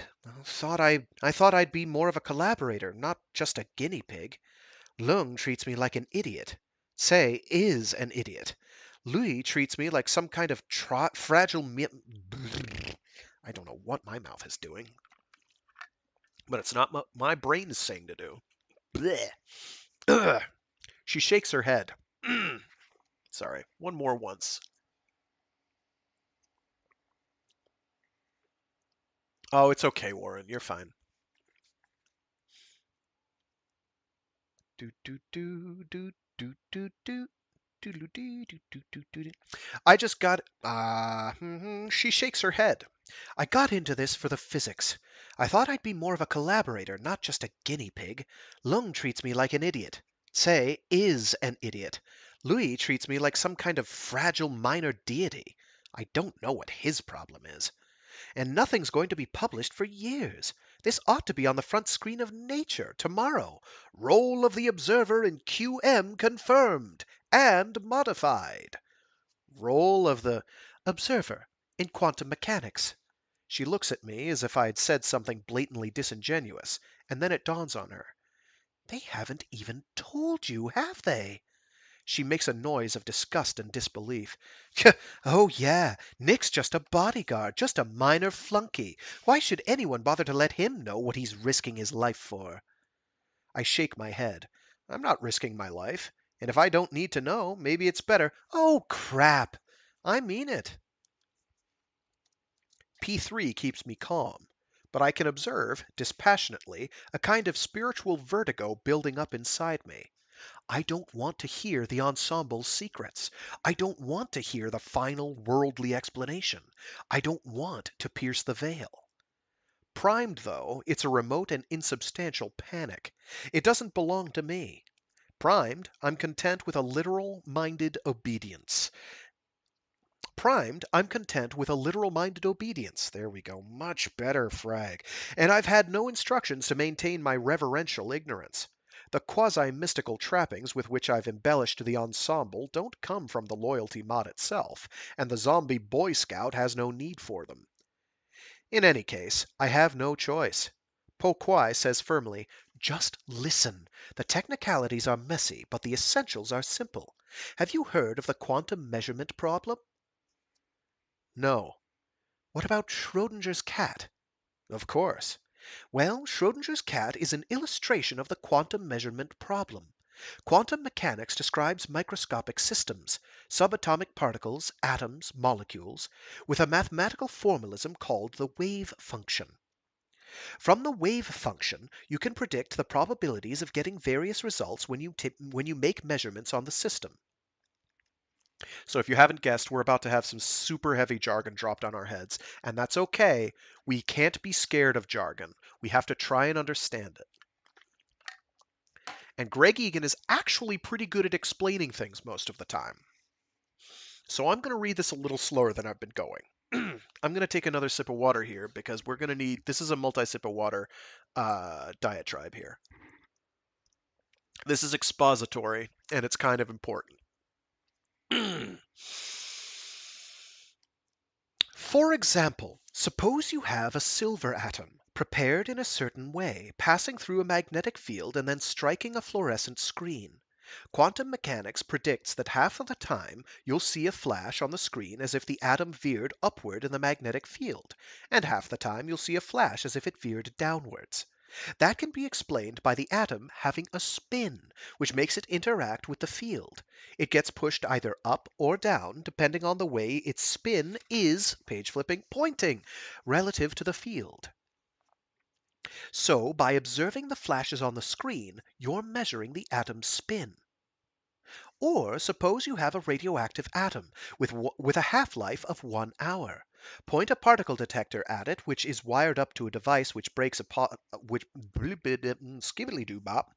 I thought I'd be more of a collaborator, not just a guinea pig. Lung treats me like an idiot. Say is an idiot. Louis treats me like some kind of fragile I don't know what my mouth is doing, but it's not my brain is saying to do. Blech. Ugh. She shakes her head. Sorry, one more once. Oh, it's okay, Warren. You're fine. Do do do do do do do. I just got. She shakes her head. I got into this for the physics. I thought I'd be more of a collaborator, not just a guinea pig. Lung treats me like an idiot. Say is an idiot. Louis treats me like some kind of fragile minor deity. I don't know what his problem is. And nothing's going to be published for years. This ought to be on the front screen of Nature tomorrow. Role of the observer in QM confirmed and modified. Role of the observer in quantum mechanics. She looks at me as if I had said something blatantly disingenuous, and then it dawns on her. They haven't even told you, have they? She makes a noise of disgust and disbelief. Oh, yeah, Nick's just a bodyguard, just a minor flunky. Why should anyone bother to let him know what he's risking his life for? I shake my head. I'm not risking my life, and if I don't need to know, maybe it's better. Oh, crap! I mean it. P3 keeps me calm, but I can observe, dispassionately, a kind of spiritual vertigo building up inside me. I don't want to hear the ensemble's secrets. I don't want to hear the final worldly explanation. I don't want to pierce the veil. Primed, though, it's a remote and insubstantial panic. It doesn't belong to me. Primed, I'm content with a literal-minded obedience. Primed, I'm content with a literal-minded obedience. There we go. Much better, Frag. And I've had no instructions to maintain my reverential ignorance. The quasi-mystical trappings with which I've embellished the ensemble don't come from the loyalty mod itself, and the zombie Boy Scout has no need for them. In any case, I have no choice. Po Kwai says firmly, just listen. The technicalities are messy, but the essentials are simple. Have you heard of the quantum measurement problem? No. What about Schrodinger's cat? Of course. Well, Schrodinger's cat is an illustration of the quantum measurement problem. Quantum mechanics describes microscopic systems, subatomic particles, atoms, molecules, with a mathematical formalism called the wave function. From the wave function, you can predict the probabilities of getting various results when you make measurements on the system. So if you haven't guessed, we're about to have some super heavy jargon dropped on our heads, and that's okay. We can't be scared of jargon. We have to try and understand it. And Greg Egan is actually pretty good at explaining things most of the time. So I'm going to read this a little slower than I've been going. I'm going to take another sip of water here because we're going to need, this is a multi-sip of water diatribe here. This is expository, and it's kind of important. For example, suppose you have a silver atom, prepared in a certain way, passing through a magnetic field and then striking a fluorescent screen. Quantum mechanics predicts that half of the time you'll see a flash on the screen as if the atom veered upward in the magnetic field, and half the time you'll see a flash as if it veered downwards. That can be explained by the atom having a spin, which makes it interact with the field. It gets pushed either up or down, depending on the way its spin is, page flipping, pointing, relative to the field. So, by observing the flashes on the screen, you're measuring the atom's spin. Or suppose you have a radioactive atom with a half-life of 1 hour. Point a particle detector at it, which is wired up to a device which breaks apart, which skibbly-doo-bop.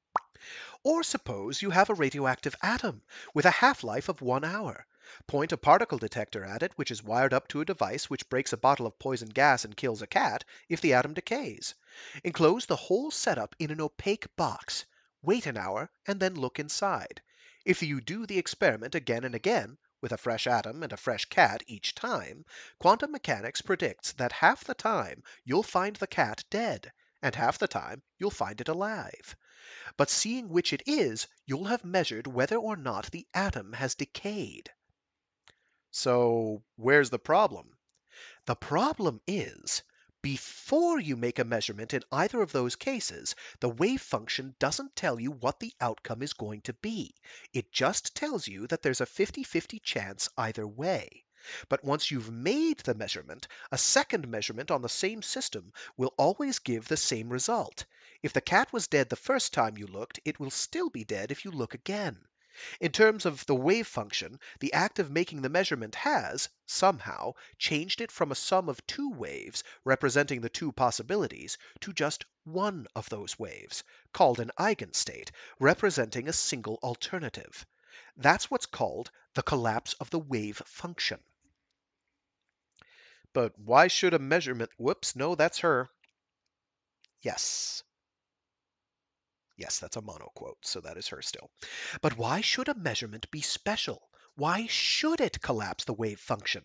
Or suppose you have a radioactive atom with a half-life of 1 hour. Point a particle detector at it, which is wired up to a device which breaks a bottle of poison gas and kills a cat if the atom decays. Enclose the whole setup in an opaque box. Wait an hour and then look inside. If you do the experiment again and again, with a fresh atom and a fresh cat each time, quantum mechanics predicts that half the time you'll find the cat dead, and half the time you'll find it alive. But seeing which it is, you'll have measured whether or not the atom has decayed. So, where's the problem? The problem is, before you make a measurement in either of those cases, the wave function doesn't tell you what the outcome is going to be. It just tells you that there's a 50-50 chance either way. But once you've made the measurement, a second measurement on the same system will always give the same result. If the cat was dead the first time you looked, it will still be dead if you look again. In terms of the wave function, the act of making the measurement has, somehow, changed it from a sum of two waves, representing the two possibilities, to just one of those waves, called an eigenstate, representing a single alternative. That's what's called the collapse of the wave function. But why should a measurement... Whoops, no, that's her. Yes. Yes, that's a monoquote, so that is her still. But why should a measurement be special? Why should it collapse the wave function?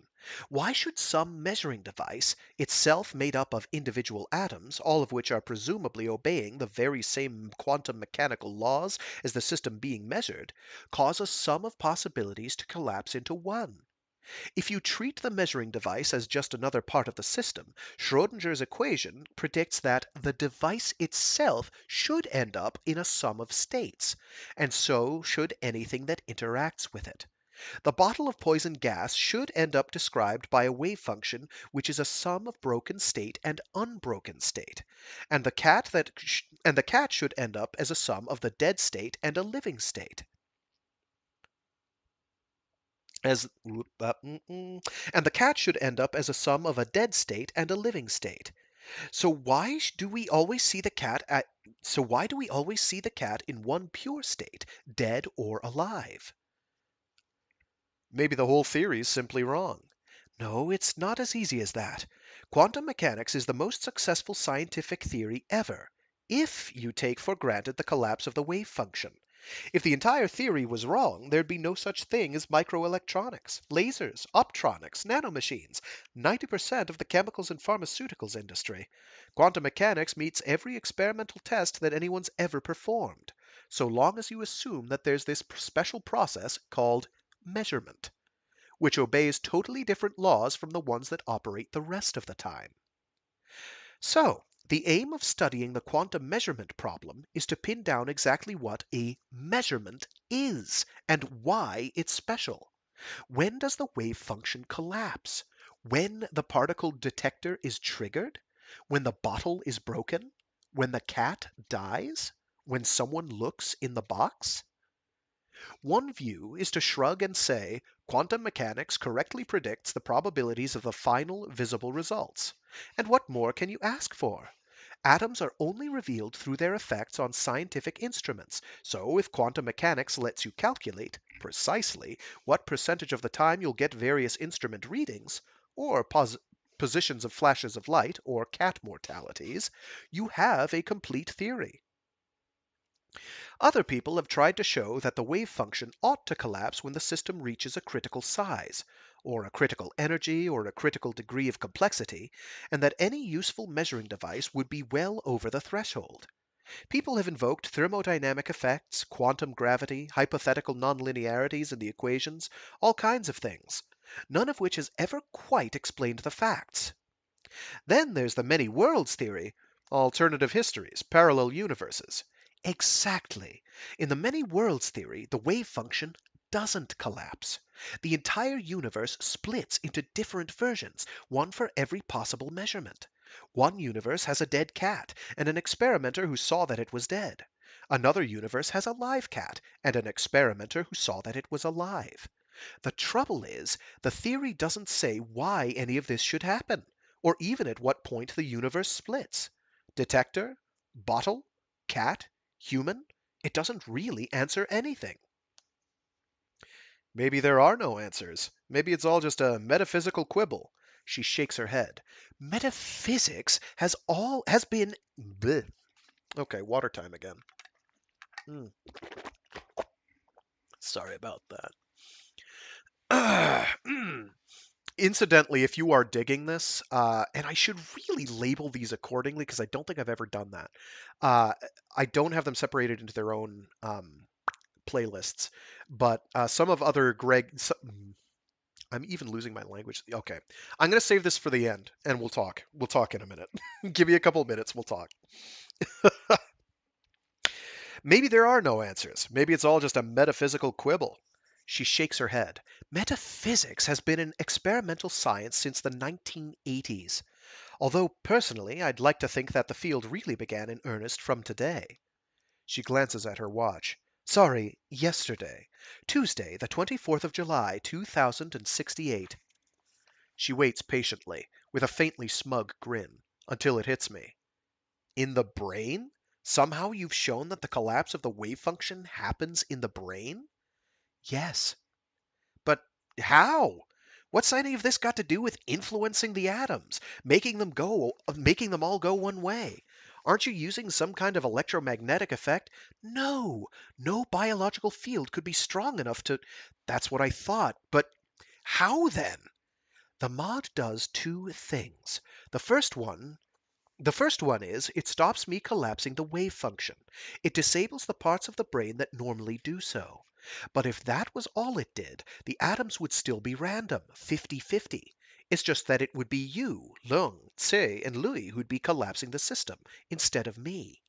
Why should some measuring device, itself made up of individual atoms, all of which are presumably obeying the very same quantum mechanical laws as the system being measured, cause a sum of possibilities to collapse into one? If you treat the measuring device as just another part of the system, Schrödinger's equation predicts that the device itself should end up in a sum of states, and so should anything that interacts with it. The bottle of poison gas should end up described by a wave function which is a sum of broken state and unbroken state, and the cat should end up as a sum of the dead state and a living state. As and the cat should end up as a sum of a dead state and a living state. So do we always see the cat in one pure state, dead or alive? Maybe the whole theory is simply wrong. No, it's not as easy as that. Quantum mechanics is the most successful scientific theory ever, if you take for granted the collapse of the wave function. If the entire theory was wrong, there'd be no such thing as microelectronics, lasers, optronics, nanomachines, 90% of the chemicals and pharmaceuticals industry. Quantum mechanics meets every experimental test that anyone's ever performed, so long as you assume that there's this special process called measurement, which obeys totally different laws from the ones that operate the rest of the time. So, the aim of studying the quantum measurement problem is to pin down exactly what a measurement is and why it's special. When does the wave function collapse? When the particle detector is triggered? When the bottle is broken? When the cat dies? When someone looks in the box? One view is to shrug and say, quantum mechanics correctly predicts the probabilities of the final visible results. And what more can you ask for? Atoms are only revealed through their effects on scientific instruments, so if quantum mechanics lets you calculate, precisely, what percentage of the time you'll get various instrument readings, or positions of flashes of light, or cat mortalities, you have a complete theory. Other people have tried to show that the wave function ought to collapse when the system reaches a critical size, or a critical energy, or a critical degree of complexity, and that any useful measuring device would be well over the threshold. People have invoked thermodynamic effects, quantum gravity, hypothetical nonlinearities in the equations, all kinds of things, none of which has ever quite explained the facts. Then there's the many worlds theory, alternative histories, parallel universes. Exactly. In the many worlds theory, the wave function doesn't collapse. The entire universe splits into different versions, one for every possible measurement. One universe has a dead cat and an experimenter who saw that it was dead. Another universe has a live cat and an experimenter who saw that it was alive. The trouble is, the theory doesn't say why any of this should happen, or even at what point the universe splits. Detector? Bottle? Cat? Human? It doesn't really answer anything. Maybe there are no answers. Maybe it's all just a metaphysical quibble. She shakes her head. Metaphysics has been bleh. Okay, water time again. Hmm, sorry about that. Incidentally, if you are digging this, and I should really label these accordingly because I don't think I've ever done that. Uh, I don't have them separated into their own playlists, but some of other I'm even losing my language. Okay, I'm gonna save this for the end, and we'll talk. We'll talk in a minute. Give me a couple minutes. We'll talk. Maybe there are no answers. Maybe it's all just a metaphysical quibble. She shakes her head. Metaphysics has been an experimental science since the 1980s. Although, personally, I'd like to think that the field really began in earnest from today. She glances at her watch. Sorry, yesterday. Tuesday, the 24th of July, 2068. She waits patiently, with a faintly smug grin, until it hits me. In the brain? Somehow you've shown that the collapse of the wave function happens in the brain? Yes. But how? What's any of this got to do with influencing the atoms, making them all go one way? Aren't you using some kind of electromagnetic effect? No, no biological field could be strong enough to. That's what I thought. But how then? The mod does two things. The first one the first one is it stops me collapsing the wave function. It disables the parts of the brain that normally do so. But if that was all it did, the atoms would still be random, 50-50. It's just that it would be you, Lung, Tse, and Louis who'd be collapsing the system, instead of me.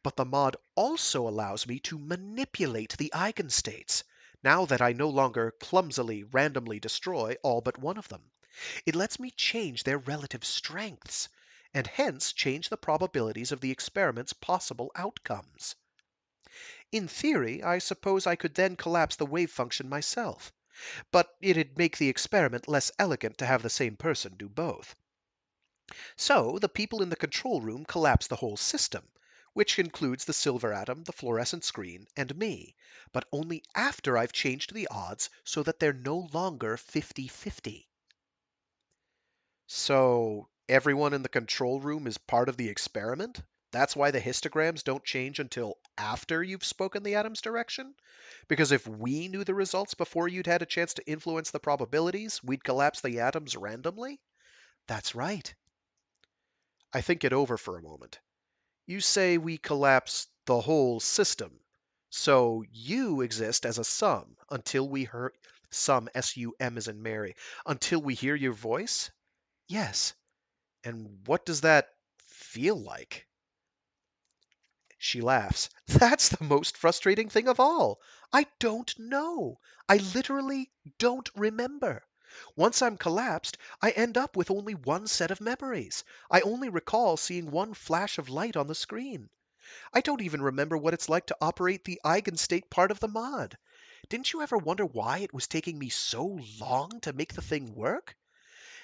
But the mod also allows me to manipulate the eigenstates, now that I no longer clumsily randomly destroy all but one of them. It lets me change their relative strengths, and hence change the probabilities of the experiment's possible outcomes. In theory, I suppose I could then collapse the wave function myself, but it'd make the experiment less elegant to have the same person do both. So the people in the control room collapse the whole system, which includes the silver atom, the fluorescent screen, and me, but only after I've changed the odds so that they're no longer 50-50. So everyone in the control room is part of the experiment? That's why the histograms don't change until after you've spoken the atom's direction? Because if we knew the results before you'd had a chance to influence the probabilities, we'd collapse the atoms randomly? That's right. I think it over for a moment. You say we collapse the whole system. So you exist as a sum until we hear sum SUM as in Mary, until we hear your voice? Yes. And what does that feel like? She laughs. That's the most frustrating thing of all. I don't know. I literally don't remember. Once I'm collapsed, I end up with only one set of memories. I only recall seeing one flash of light on the screen. I don't even remember what it's like to operate the eigenstate part of the mod. Didn't you ever wonder why it was taking me so long to make the thing work?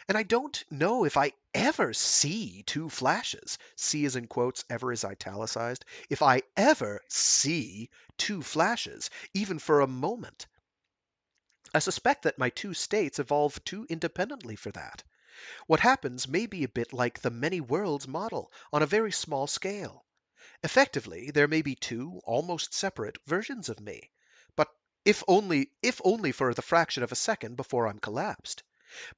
And I don't know if I ever see two flashes. See is in quotes, ever is italicized. If I ever see two flashes, even for a moment. I suspect that my two states evolve too independently for that. What happens may be a bit like the many worlds model on a very small scale. Effectively, there may be two almost separate versions of me, but if only for the fraction of a second before I'm collapsed.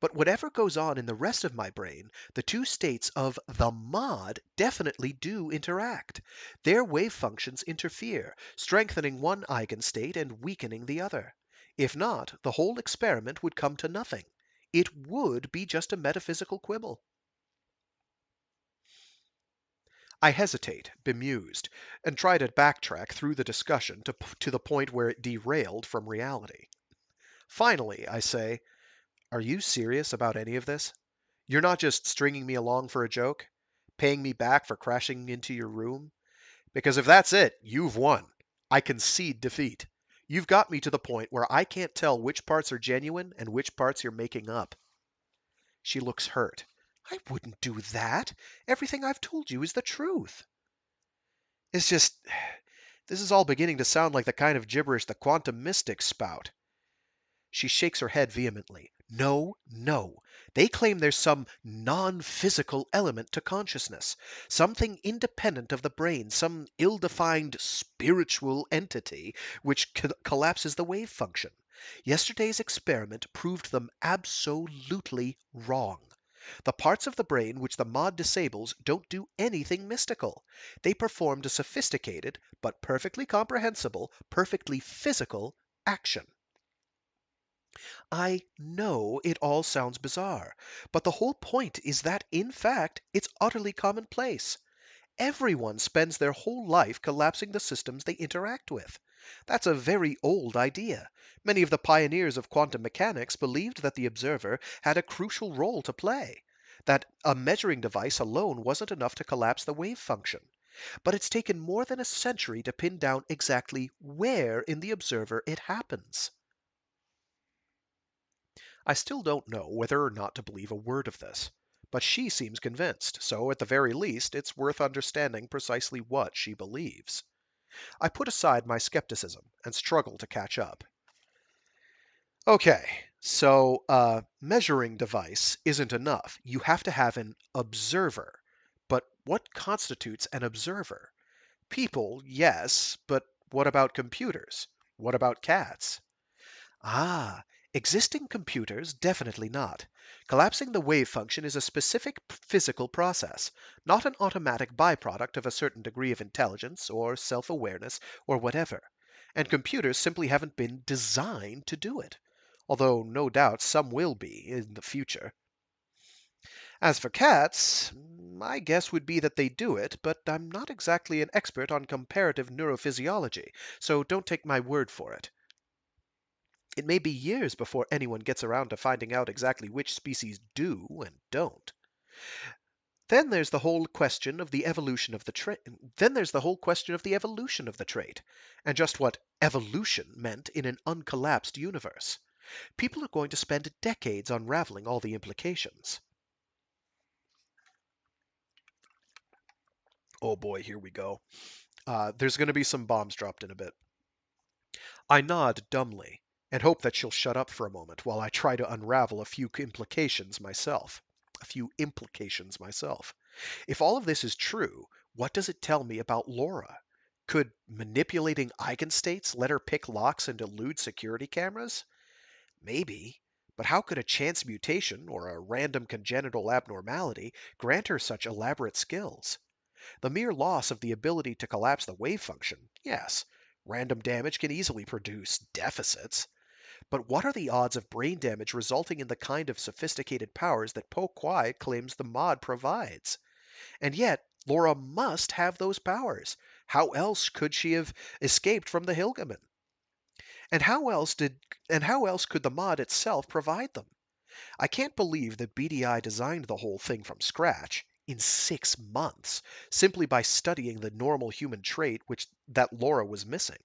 But whatever goes on in the rest of my brain, the two states of the mod definitely do interact. Their wave functions interfere, strengthening one eigenstate and weakening the other. If not, the whole experiment would come to nothing. It would be just a metaphysical quibble. I hesitate, bemused, and try to backtrack through the discussion to the point where it derailed from reality. Finally, I say, "Are you serious about any of this? You're not just stringing me along for a joke? Paying me back for crashing into your room? Because if that's it, you've won. I concede defeat. You've got me to the point where I can't tell which parts are genuine and which parts you're making up." She looks hurt. "I wouldn't do that. Everything I've told you is the truth." It's just, this is all beginning to sound like the kind of gibberish the quantum mystics spout. She shakes her head vehemently. "No, no. They claim there's some non-physical element to consciousness, something independent of the brain, some ill-defined spiritual entity which collapses the wave function. Yesterday's experiment proved them absolutely wrong. The parts of the brain which the mod disables don't do anything mystical. They performed a sophisticated, but perfectly comprehensible, perfectly physical action." I know it all sounds bizarre, but the whole point is that, in fact, it's utterly commonplace. Everyone spends their whole life collapsing the systems they interact with. That's a very old idea. Many of the pioneers of quantum mechanics believed that the observer had a crucial role to play, that a measuring device alone wasn't enough to collapse the wave function. But it's taken more than a century to pin down exactly where in the observer it happens. I still don't know whether or not to believe a word of this, but she seems convinced, so at the very least it's worth understanding precisely what she believes. I put aside my skepticism and struggle to catch up. Okay, so a measuring device isn't enough. You have to have an observer. But what constitutes an observer? People, yes, but what about computers? What about cats? Ah, existing computers? Definitely not. Collapsing the wave function is a specific physical process, not an automatic byproduct of a certain degree of intelligence or self-awareness or whatever. And computers simply haven't been designed to do it. Although no doubt some will be in the future. As for cats, my guess would be that they do it, but I'm not exactly an expert on comparative neurophysiology, so don't take my word for it. It may be years before anyone gets around to finding out exactly which species do and don't. Then there's the whole question of the evolution of the trait. Then there's the whole question of the evolution of the trait, and just what evolution meant in an uncollapsed universe. People are going to spend decades unraveling all the implications. Oh boy, here we go. There's going to be some bombs dropped in a bit. I nod dumbly and hope that she'll shut up for a moment while I try to unravel a few implications myself. A few implications myself. If all of this is true, what does it tell me about Laura? Could manipulating eigenstates let her pick locks and elude security cameras? Maybe. But how could a chance mutation or a random congenital abnormality grant her such elaborate skills? The mere loss of the ability to collapse the wave function, yes, random damage can easily produce deficits. But what are the odds of brain damage resulting in the kind of sophisticated powers that Po Kwai claims the mod provides? And yet, Laura must have those powers. How else could she have escaped from the Hilgaman? And how else could the mod itself provide them? I can't believe that BDI designed the whole thing from scratch. in 6 months, simply by studying the normal human trait that Laura was missing.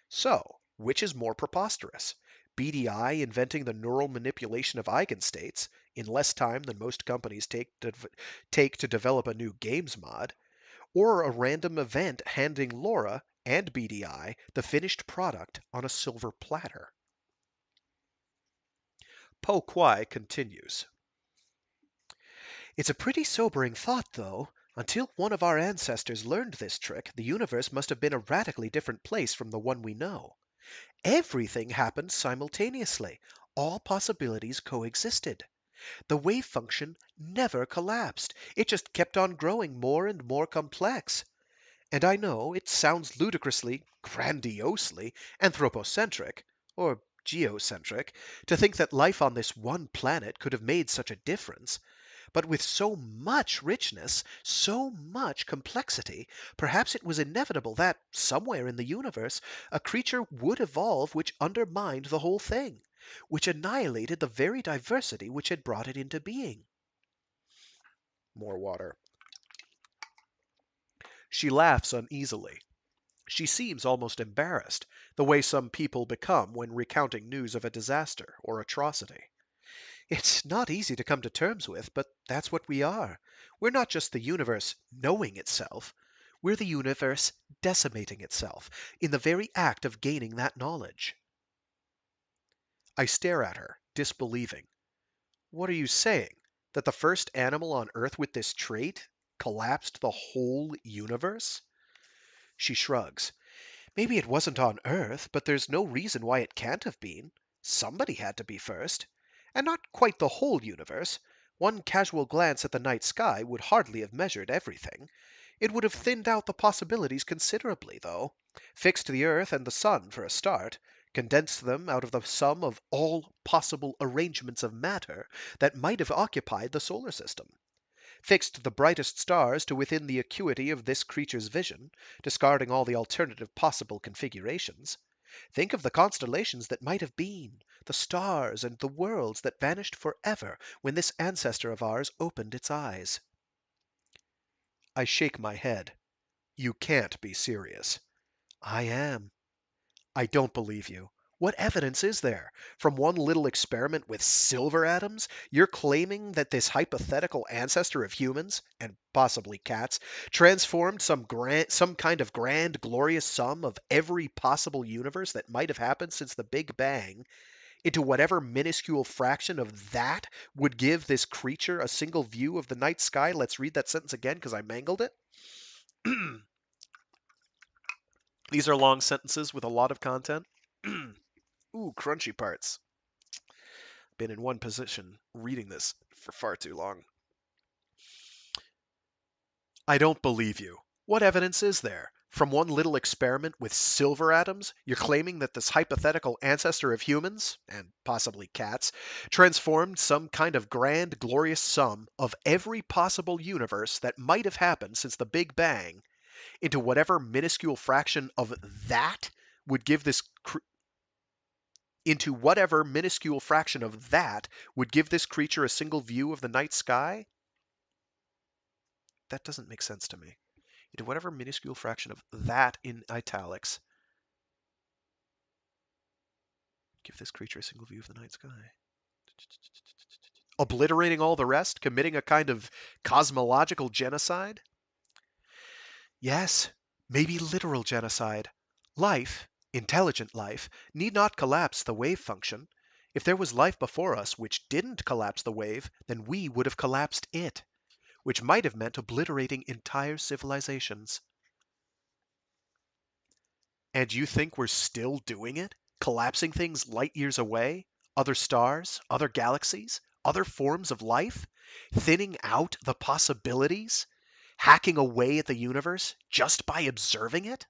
So, which is more preposterous? BDI inventing the neural manipulation of eigenstates in less time than most companies take to develop a new games mod, or a random event handing Laura and BDI the finished product on a silver platter? Po Kwai continues. It's a pretty sobering thought, though. Until one of our ancestors learned this trick, the universe must have been a radically different place from the one we know. Everything happened simultaneously. All possibilities coexisted. The wave function never collapsed. It just kept on growing more and more complex. And I know it sounds ludicrously, grandiosely anthropocentric, or geocentric, to think that life on this one planet could have made such a difference. But with so much richness, so much complexity, perhaps it was inevitable that, somewhere in the universe, a creature would evolve which undermined the whole thing, which annihilated the very diversity which had brought it into being. More water. She laughs uneasily. She seems almost embarrassed, the way some people become when recounting news of a disaster or atrocity. It's not easy to come to terms with, but that's what we are. We're not just the universe knowing itself. We're the universe decimating itself, in the very act of gaining that knowledge. I stare at her, disbelieving. What are you saying? That the first animal on Earth with this trait collapsed the whole universe? She shrugs. Maybe it wasn't on Earth, but there's no reason why it can't have been. Somebody had to be first. And not quite the whole universe. One casual glance at the night sky would hardly have measured everything. It would have thinned out the possibilities considerably, though. Fixed the Earth and the Sun for a start. Condensed them out of the sum of all possible arrangements of matter that might have occupied the solar system. Fixed the brightest stars to within the acuity of this creature's vision, discarding all the alternative possible configurations. Think of the constellations that might have been, the stars and the worlds that vanished forever when this ancestor of ours opened its eyes. I shake my head. You can't be serious. I am. I don't believe you. What evidence is there? From one little experiment with silver atoms, you're claiming that this hypothetical ancestor of humans, and possibly cats, transformed some kind of grand, glorious sum of every possible universe that might have happened since the Big Bang into whatever minuscule fraction of that would give this creature a single view of the night sky. Let's read that sentence again because I mangled it. These are long sentences with a lot of content. Ooh, crunchy parts. Been in one position reading this for far too long. I don't believe you. What evidence is there? From one little experiment with silver atoms, you're claiming that this hypothetical ancestor of humans, and possibly cats, transformed some kind of grand, glorious sum of every possible universe that might have happened since the Big Bang into whatever minuscule fraction of that would give this into whatever minuscule fraction of that would give this creature a single view of the night sky? That doesn't make sense to me. Into whatever minuscule fraction of that in italics give this creature a single view of the night sky. Obliterating all the rest? Committing a kind of cosmological genocide? Yes, maybe literal genocide. Life, intelligent life, need not collapse the wave function. If there was life before us which didn't collapse the wave, then we would have collapsed it, which might have meant obliterating entire civilizations. And you think we're still doing it? Collapsing things light years away? Other stars? Other galaxies? Other forms of life? Thinning out the possibilities? Hacking away at the universe just by observing it?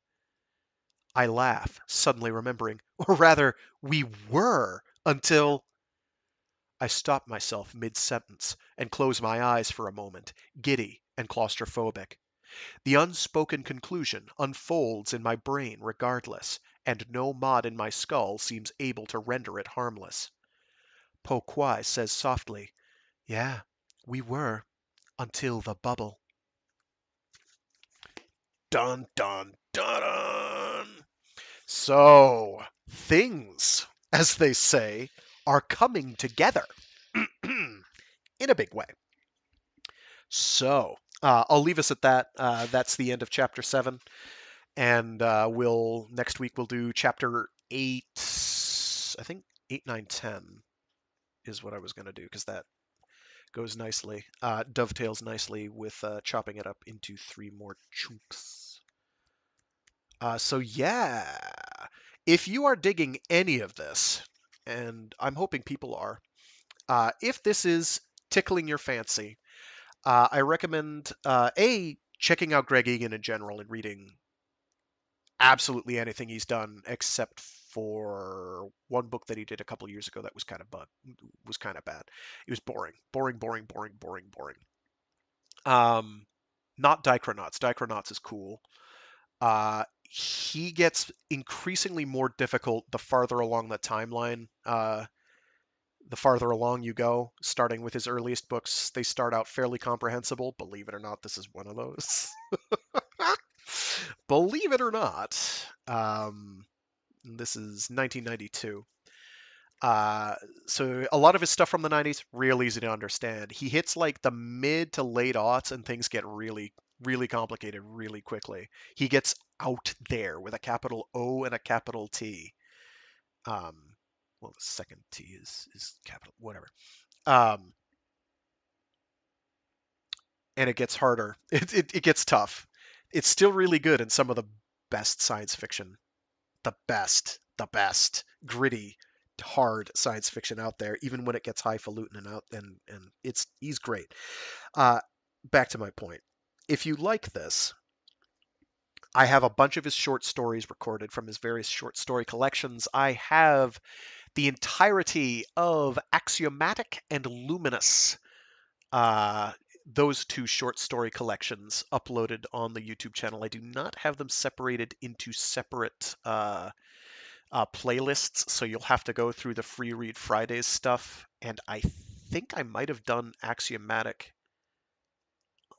I laugh, suddenly remembering. Or rather, we were until... I stop myself mid-sentence and close my eyes for a moment, giddy and claustrophobic. The unspoken conclusion unfolds in my brain regardless, and no mod in my skull seems able to render it harmless. Po Kwai says softly, Yeah, we were. until the bubble. Dun dun dun dun. So, things, as they say, are coming together in a big way. So, I'll leave us at that. That's the end of chapter 7. And we'll next week we'll do chapter 8. I think 8, 9, 10 is what I was going to do because that goes nicely, dovetails nicely with chopping it up into 3 more chunks. So yeah, if you are digging any of this, and I'm hoping people are, if this is tickling your fancy, I recommend checking out Greg Egan in general and reading absolutely anything he's done except for one book that he did a couple years ago that was kind of bad. It was boring, boring, boring, boring, boring, boring. Not Dichronauts. Dichronauts is cool. He gets increasingly more difficult the farther along the timeline. The farther along you go, starting with his earliest books, they start out fairly comprehensible. Believe it or not, this is one of those. Believe it or not, this is 1992. Uh, so a lot of his stuff from the 90s, real easy to understand. He hits like the mid to late aughts and things get really, really complicated really quickly. He gets out there with a capital O and a capital T. Um, well, the second T is capital, whatever. Um, and it gets harder. It gets tough. It's still really good in some of the best science fiction. The best, gritty, hard science fiction out there, even when it gets highfalutin and he's great. Uh, Back to my point. If you like this, I have a bunch of his short stories recorded from his various short story collections. I have the entirety of Axiomatic and Luminous, uh, those 2 short story collections uploaded on the YouTube channel. I do not have them separated into separate playlists, so you'll have to go through the Free Read Fridays stuff. And I think I might have done Axiomatic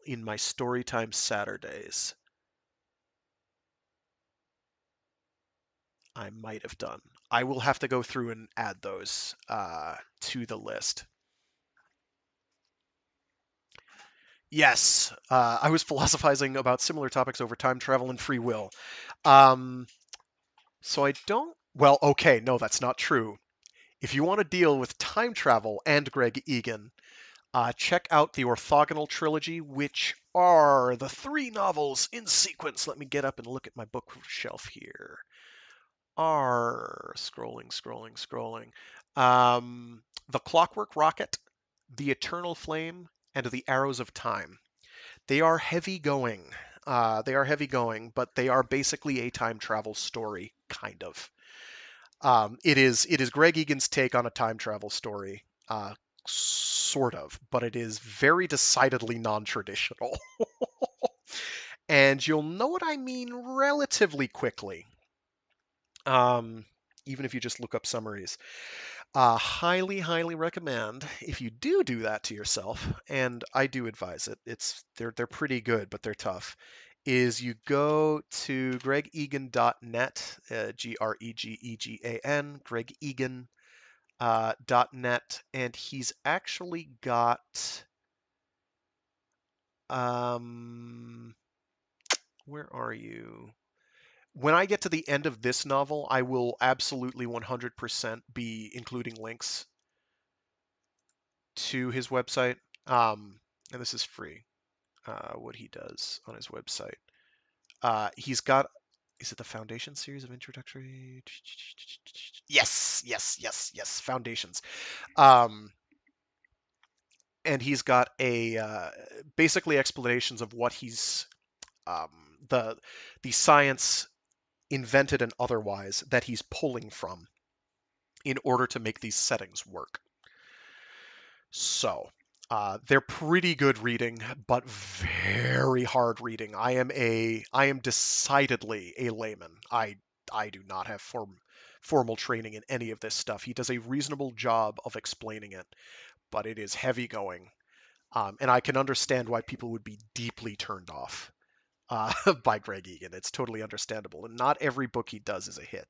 in my Storytime Saturdays. I might have done. I will have to go through and add those to the list. Yes, I was philosophizing about similar topics over time travel and free will. Um, so I don't. Well, okay, no, that's not true. If you want to deal with time travel and Greg Egan, check out the orthogonal trilogy, which are the 3 novels in sequence. Let me get up and look at my bookshelf here. Are scrolling, scrolling, scrolling. The Clockwork Rocket, The Eternal Flame, and The Arrows of Time. They are heavy going. But they are basically a time travel story, kind of. It is Greg Egan's take on a time travel story, sort of, but it is very decidedly non-traditional. And you'll know what I mean relatively quickly, um, even if you just look up summaries. Highly, highly recommend if you do that to yourself, and I do advise it. They're pretty good, but they're tough. Is you go to gregegan.net, Gregegan, gregegan.net, and he's actually got where are you? When I get to the end of this novel, I will absolutely 100% be including links to his website. And this is free, what he does on his website. He's got, is it the Foundation series of introductory? Yes, yes, yes, yes, Foundations. Um, and he's got basically explanations of what he's, um, the, the science invented and otherwise that he's pulling from in order to make these settings work. So, they're pretty good reading, but very hard reading. I am decidedly a layman. I do not have formal training in any of this stuff. He does a reasonable job of explaining it, but it is heavy going. And I can understand why people would be deeply turned off by Greg Egan. It's totally understandable. And not every book he does is a hit.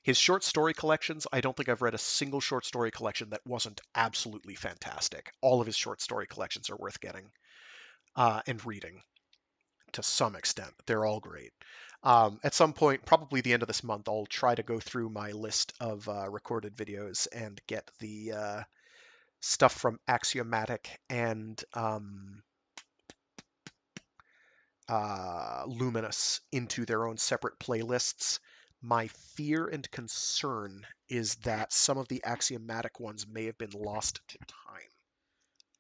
His short story collections, I don't think I've read a single short story collection that wasn't absolutely fantastic. All of his short story collections are worth getting and reading to some extent. They're all great. At some point, probably the end of this month, I'll try to go through my list of recorded videos and get the stuff from Axiomatic and Luminous into their own separate playlists. My fear and concern is that some of the Axiomatic ones may have been lost to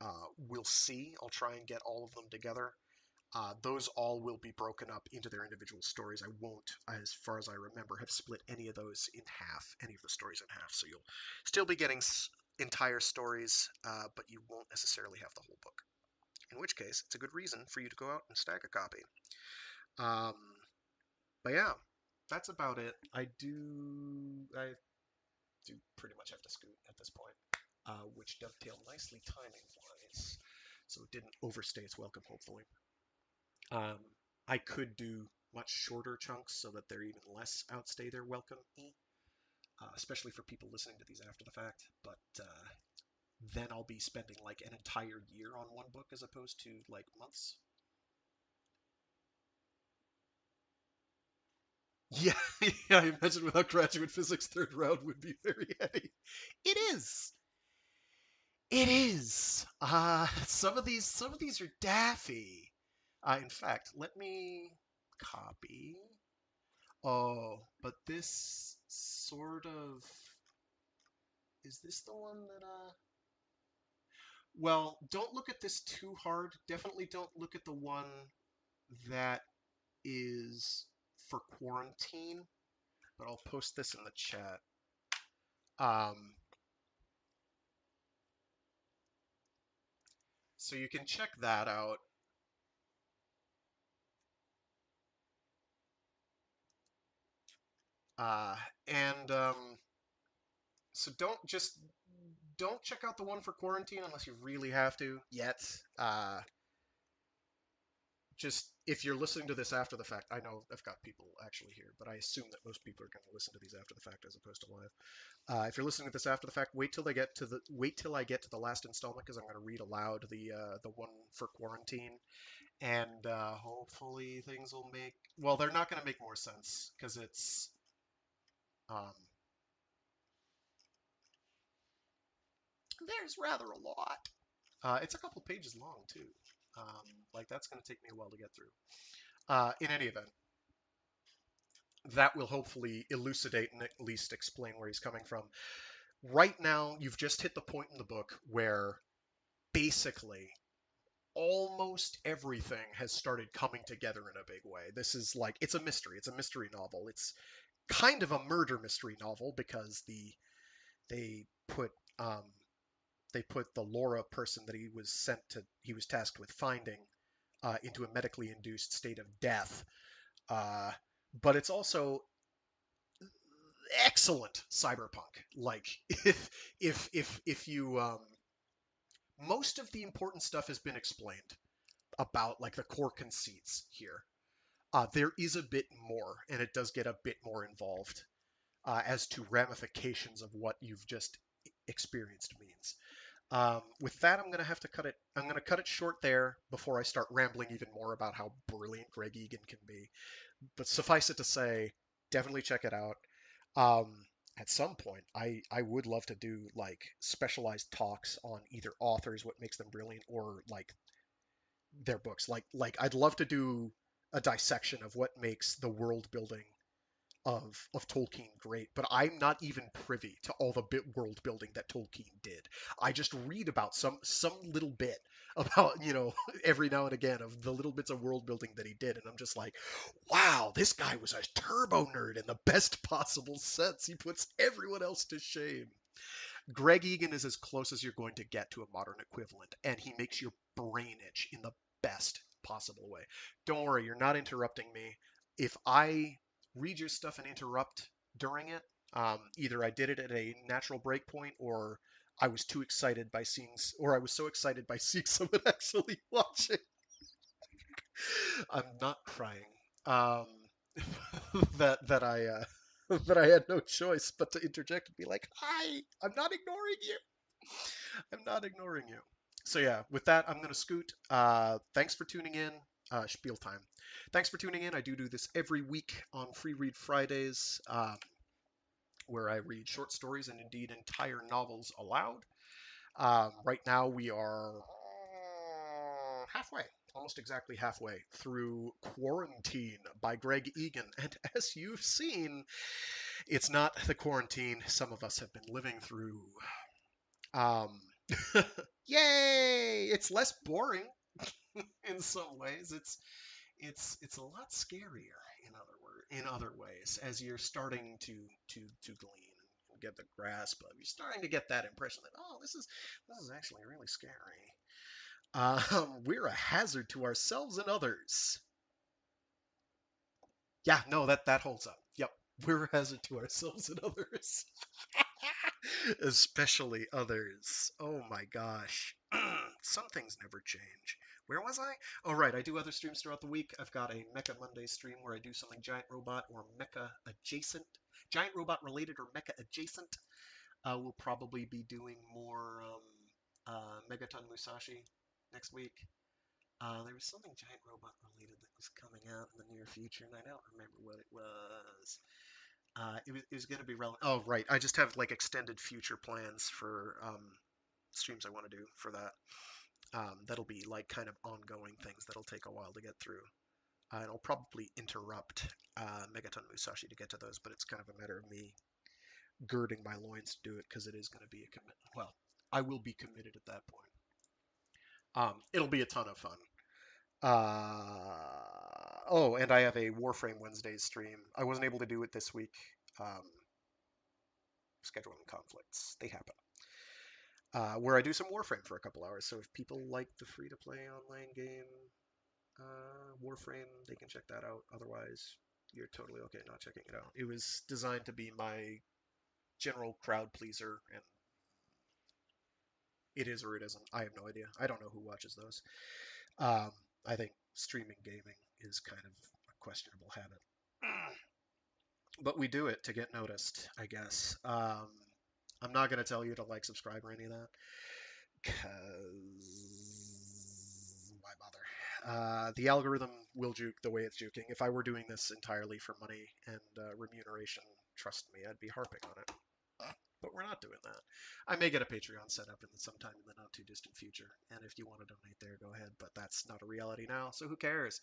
time. We'll see. I'll try and get all of them together. Those all will be broken up into their individual stories. I won't, as far as I remember, have split any of those in half, any of the stories in half. So you'll still be getting entire stories, but you won't necessarily have the whole book. In which case, it's a good reason for you to go out and stack a copy. Um, but yeah, that's about it. I do pretty much have to scoot at this point, which dovetailed nicely timing-wise, so it didn't overstay its welcome, hopefully. Um, I could do much shorter chunks so that they're even less outstay their welcome, especially for people listening to these after the fact. But then I'll be spending like an entire year on one book as opposed to like months. Yeah, yeah, I imagine without graduate physics, third round would be very heavy. It is. It is. Some of these are daffy. In fact, let me copy. Oh, but this sort of is this the one that well, don't look at this too hard. Definitely don't look at the one that is for quarantine, but I'll post this in the chat. Um, so you can check that out. Uh, and so don't check out the one for quarantine unless you really have to yet. Just if you're listening to this after the fact, I know I've got people actually here, but I assume that most people are going to listen to these after the fact as opposed to live. If you're listening to this after the fact, wait till I get to the last installment because I'm going to read aloud the one for quarantine, and hopefully things will make well, they're not going to make more sense because um, there's rather a lot. It's a couple pages long too. Like that's going to take me a while to get through. In any event, that will hopefully elucidate and at least explain where he's coming from. Right now, you've just hit the point in the book where basically almost everything has started coming together in a big way. This is like it's a mystery. It's a mystery novel. It's kind of a murder mystery novel because they put um, they put the Laura person that he was tasked with finding into a medically induced state of death. Uh, but it's also excellent cyberpunk. Like if you most of the important stuff has been explained about like the core conceits here. There is a bit more, and it does get a bit more involved as to ramifications of what you've just experienced means. With that, I'm going to have to cut it. I'm going to cut it short there before I start rambling even more about how brilliant Greg Egan can be. But suffice it to say, definitely check it out. Um, at some point, I would love to do like specialized talks on either authors, what makes them brilliant, or like their books. Like I'd love to do a dissection of what makes the world building of Tolkien great, but I'm not even privy to all the world building that Tolkien did. I just read about some little bit about, every now and again of the little bits of world building that he did, and I'm just like, wow, this guy was a turbo nerd in the best possible sense. He puts everyone else to shame. Greg Egan is as close as you're going to get to a modern equivalent, and he makes your brain itch in the best possible way. Don't worry, you're not interrupting me. If I read your stuff and interrupt during it, either I did it at a natural break point or I was too excited by seeing, or I was so excited by seeing someone actually watching. I'm not crying. Um, that I that I had no choice but to interject and be like, "Hi, I'm not ignoring you. I'm not ignoring you." So yeah, with that, I'm gonna scoot. Thanks for tuning in. Spiel time. Thanks for tuning in. I do this every week on Free Read Fridays, where I read short stories and indeed entire novels aloud. Right now, we are halfway, almost exactly halfway through Quarantine by Greg Egan. And as you've seen, it's not the quarantine some of us have been living through. Um, Yay! It's less boring in some ways. It's a lot scarier in other ways as you're starting to glean and get the grasp of. You're starting to get that impression that this is actually really scary. We're a hazard to ourselves and others. Yeah, no, that holds up. Yep, we're a hazard to ourselves and others. Especially others. Oh my gosh. Some things never change. Where was I? Oh, right. I do other streams throughout the week. I've got a Mecha Monday stream where I do something giant robot or mecha adjacent, giant robot related or mecha adjacent. We'll probably be doing more Megaton Musashi next week. There was something giant robot related that was coming out in the near future, and I don't remember what it was. It was going to be relevant. Oh, right. I just have like extended future plans for streams I want to do for that. That'll be like kind of ongoing things that'll take a while to get through. And I'll probably interrupt Megaton Musashi to get to those, but it's kind of a matter of me girding my loins to do it because it is going to be a commitment. Well, I will be committed at that point. It'll be a ton of fun. Oh, and I have a Warframe Wednesdays stream. I wasn't able to do it this week. Um, Scheduling conflicts, they happen. Where I do some Warframe for a couple hours. So if people like the free-to-play online game Warframe, they can check that out. Otherwise, you're totally okay not checking it out. It was designed to be my general crowd pleaser, and it is or it isn't. I have no idea. I don't know who watches those. Um, I think streaming gaming is kind of a questionable habit. But we do it to get noticed, I guess. I'm not going to tell you to like, subscribe, or any of that, because why bother? The algorithm will juke the way it's juking. If I were doing this entirely for money and remuneration, trust me, I'd be harping on it. But we're not doing that. I may get a Patreon set up sometime in the not too distant future, and if you want to donate there, go ahead. But that's not a reality now, so who cares?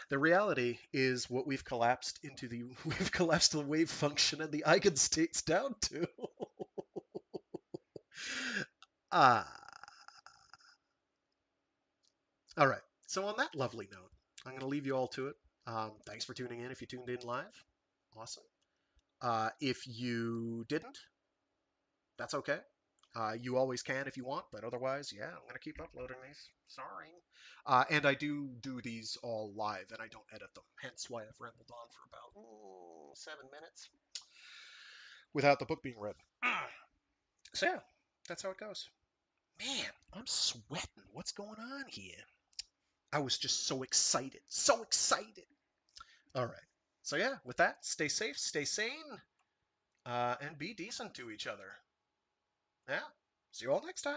The reality is what we've collapsed into the we've collapsed the wave function and the eigenstates down to. Ah, all right. So on that lovely note, I'm going to leave you all to it. Thanks for tuning in. If you tuned in live, awesome. If you didn't, that's okay. You always can if you want, but otherwise, yeah, I'm gonna keep uploading these. Sorry. And I do these all live, and I don't edit them. Hence why I've rambled on for about 7 minutes without the book being read. So yeah, that's how it goes. Man, I'm sweating. What's going on here? I was just so excited, so excited. All right. So yeah, with that, stay safe, stay sane, and be decent to each other. Yeah. See you all next time.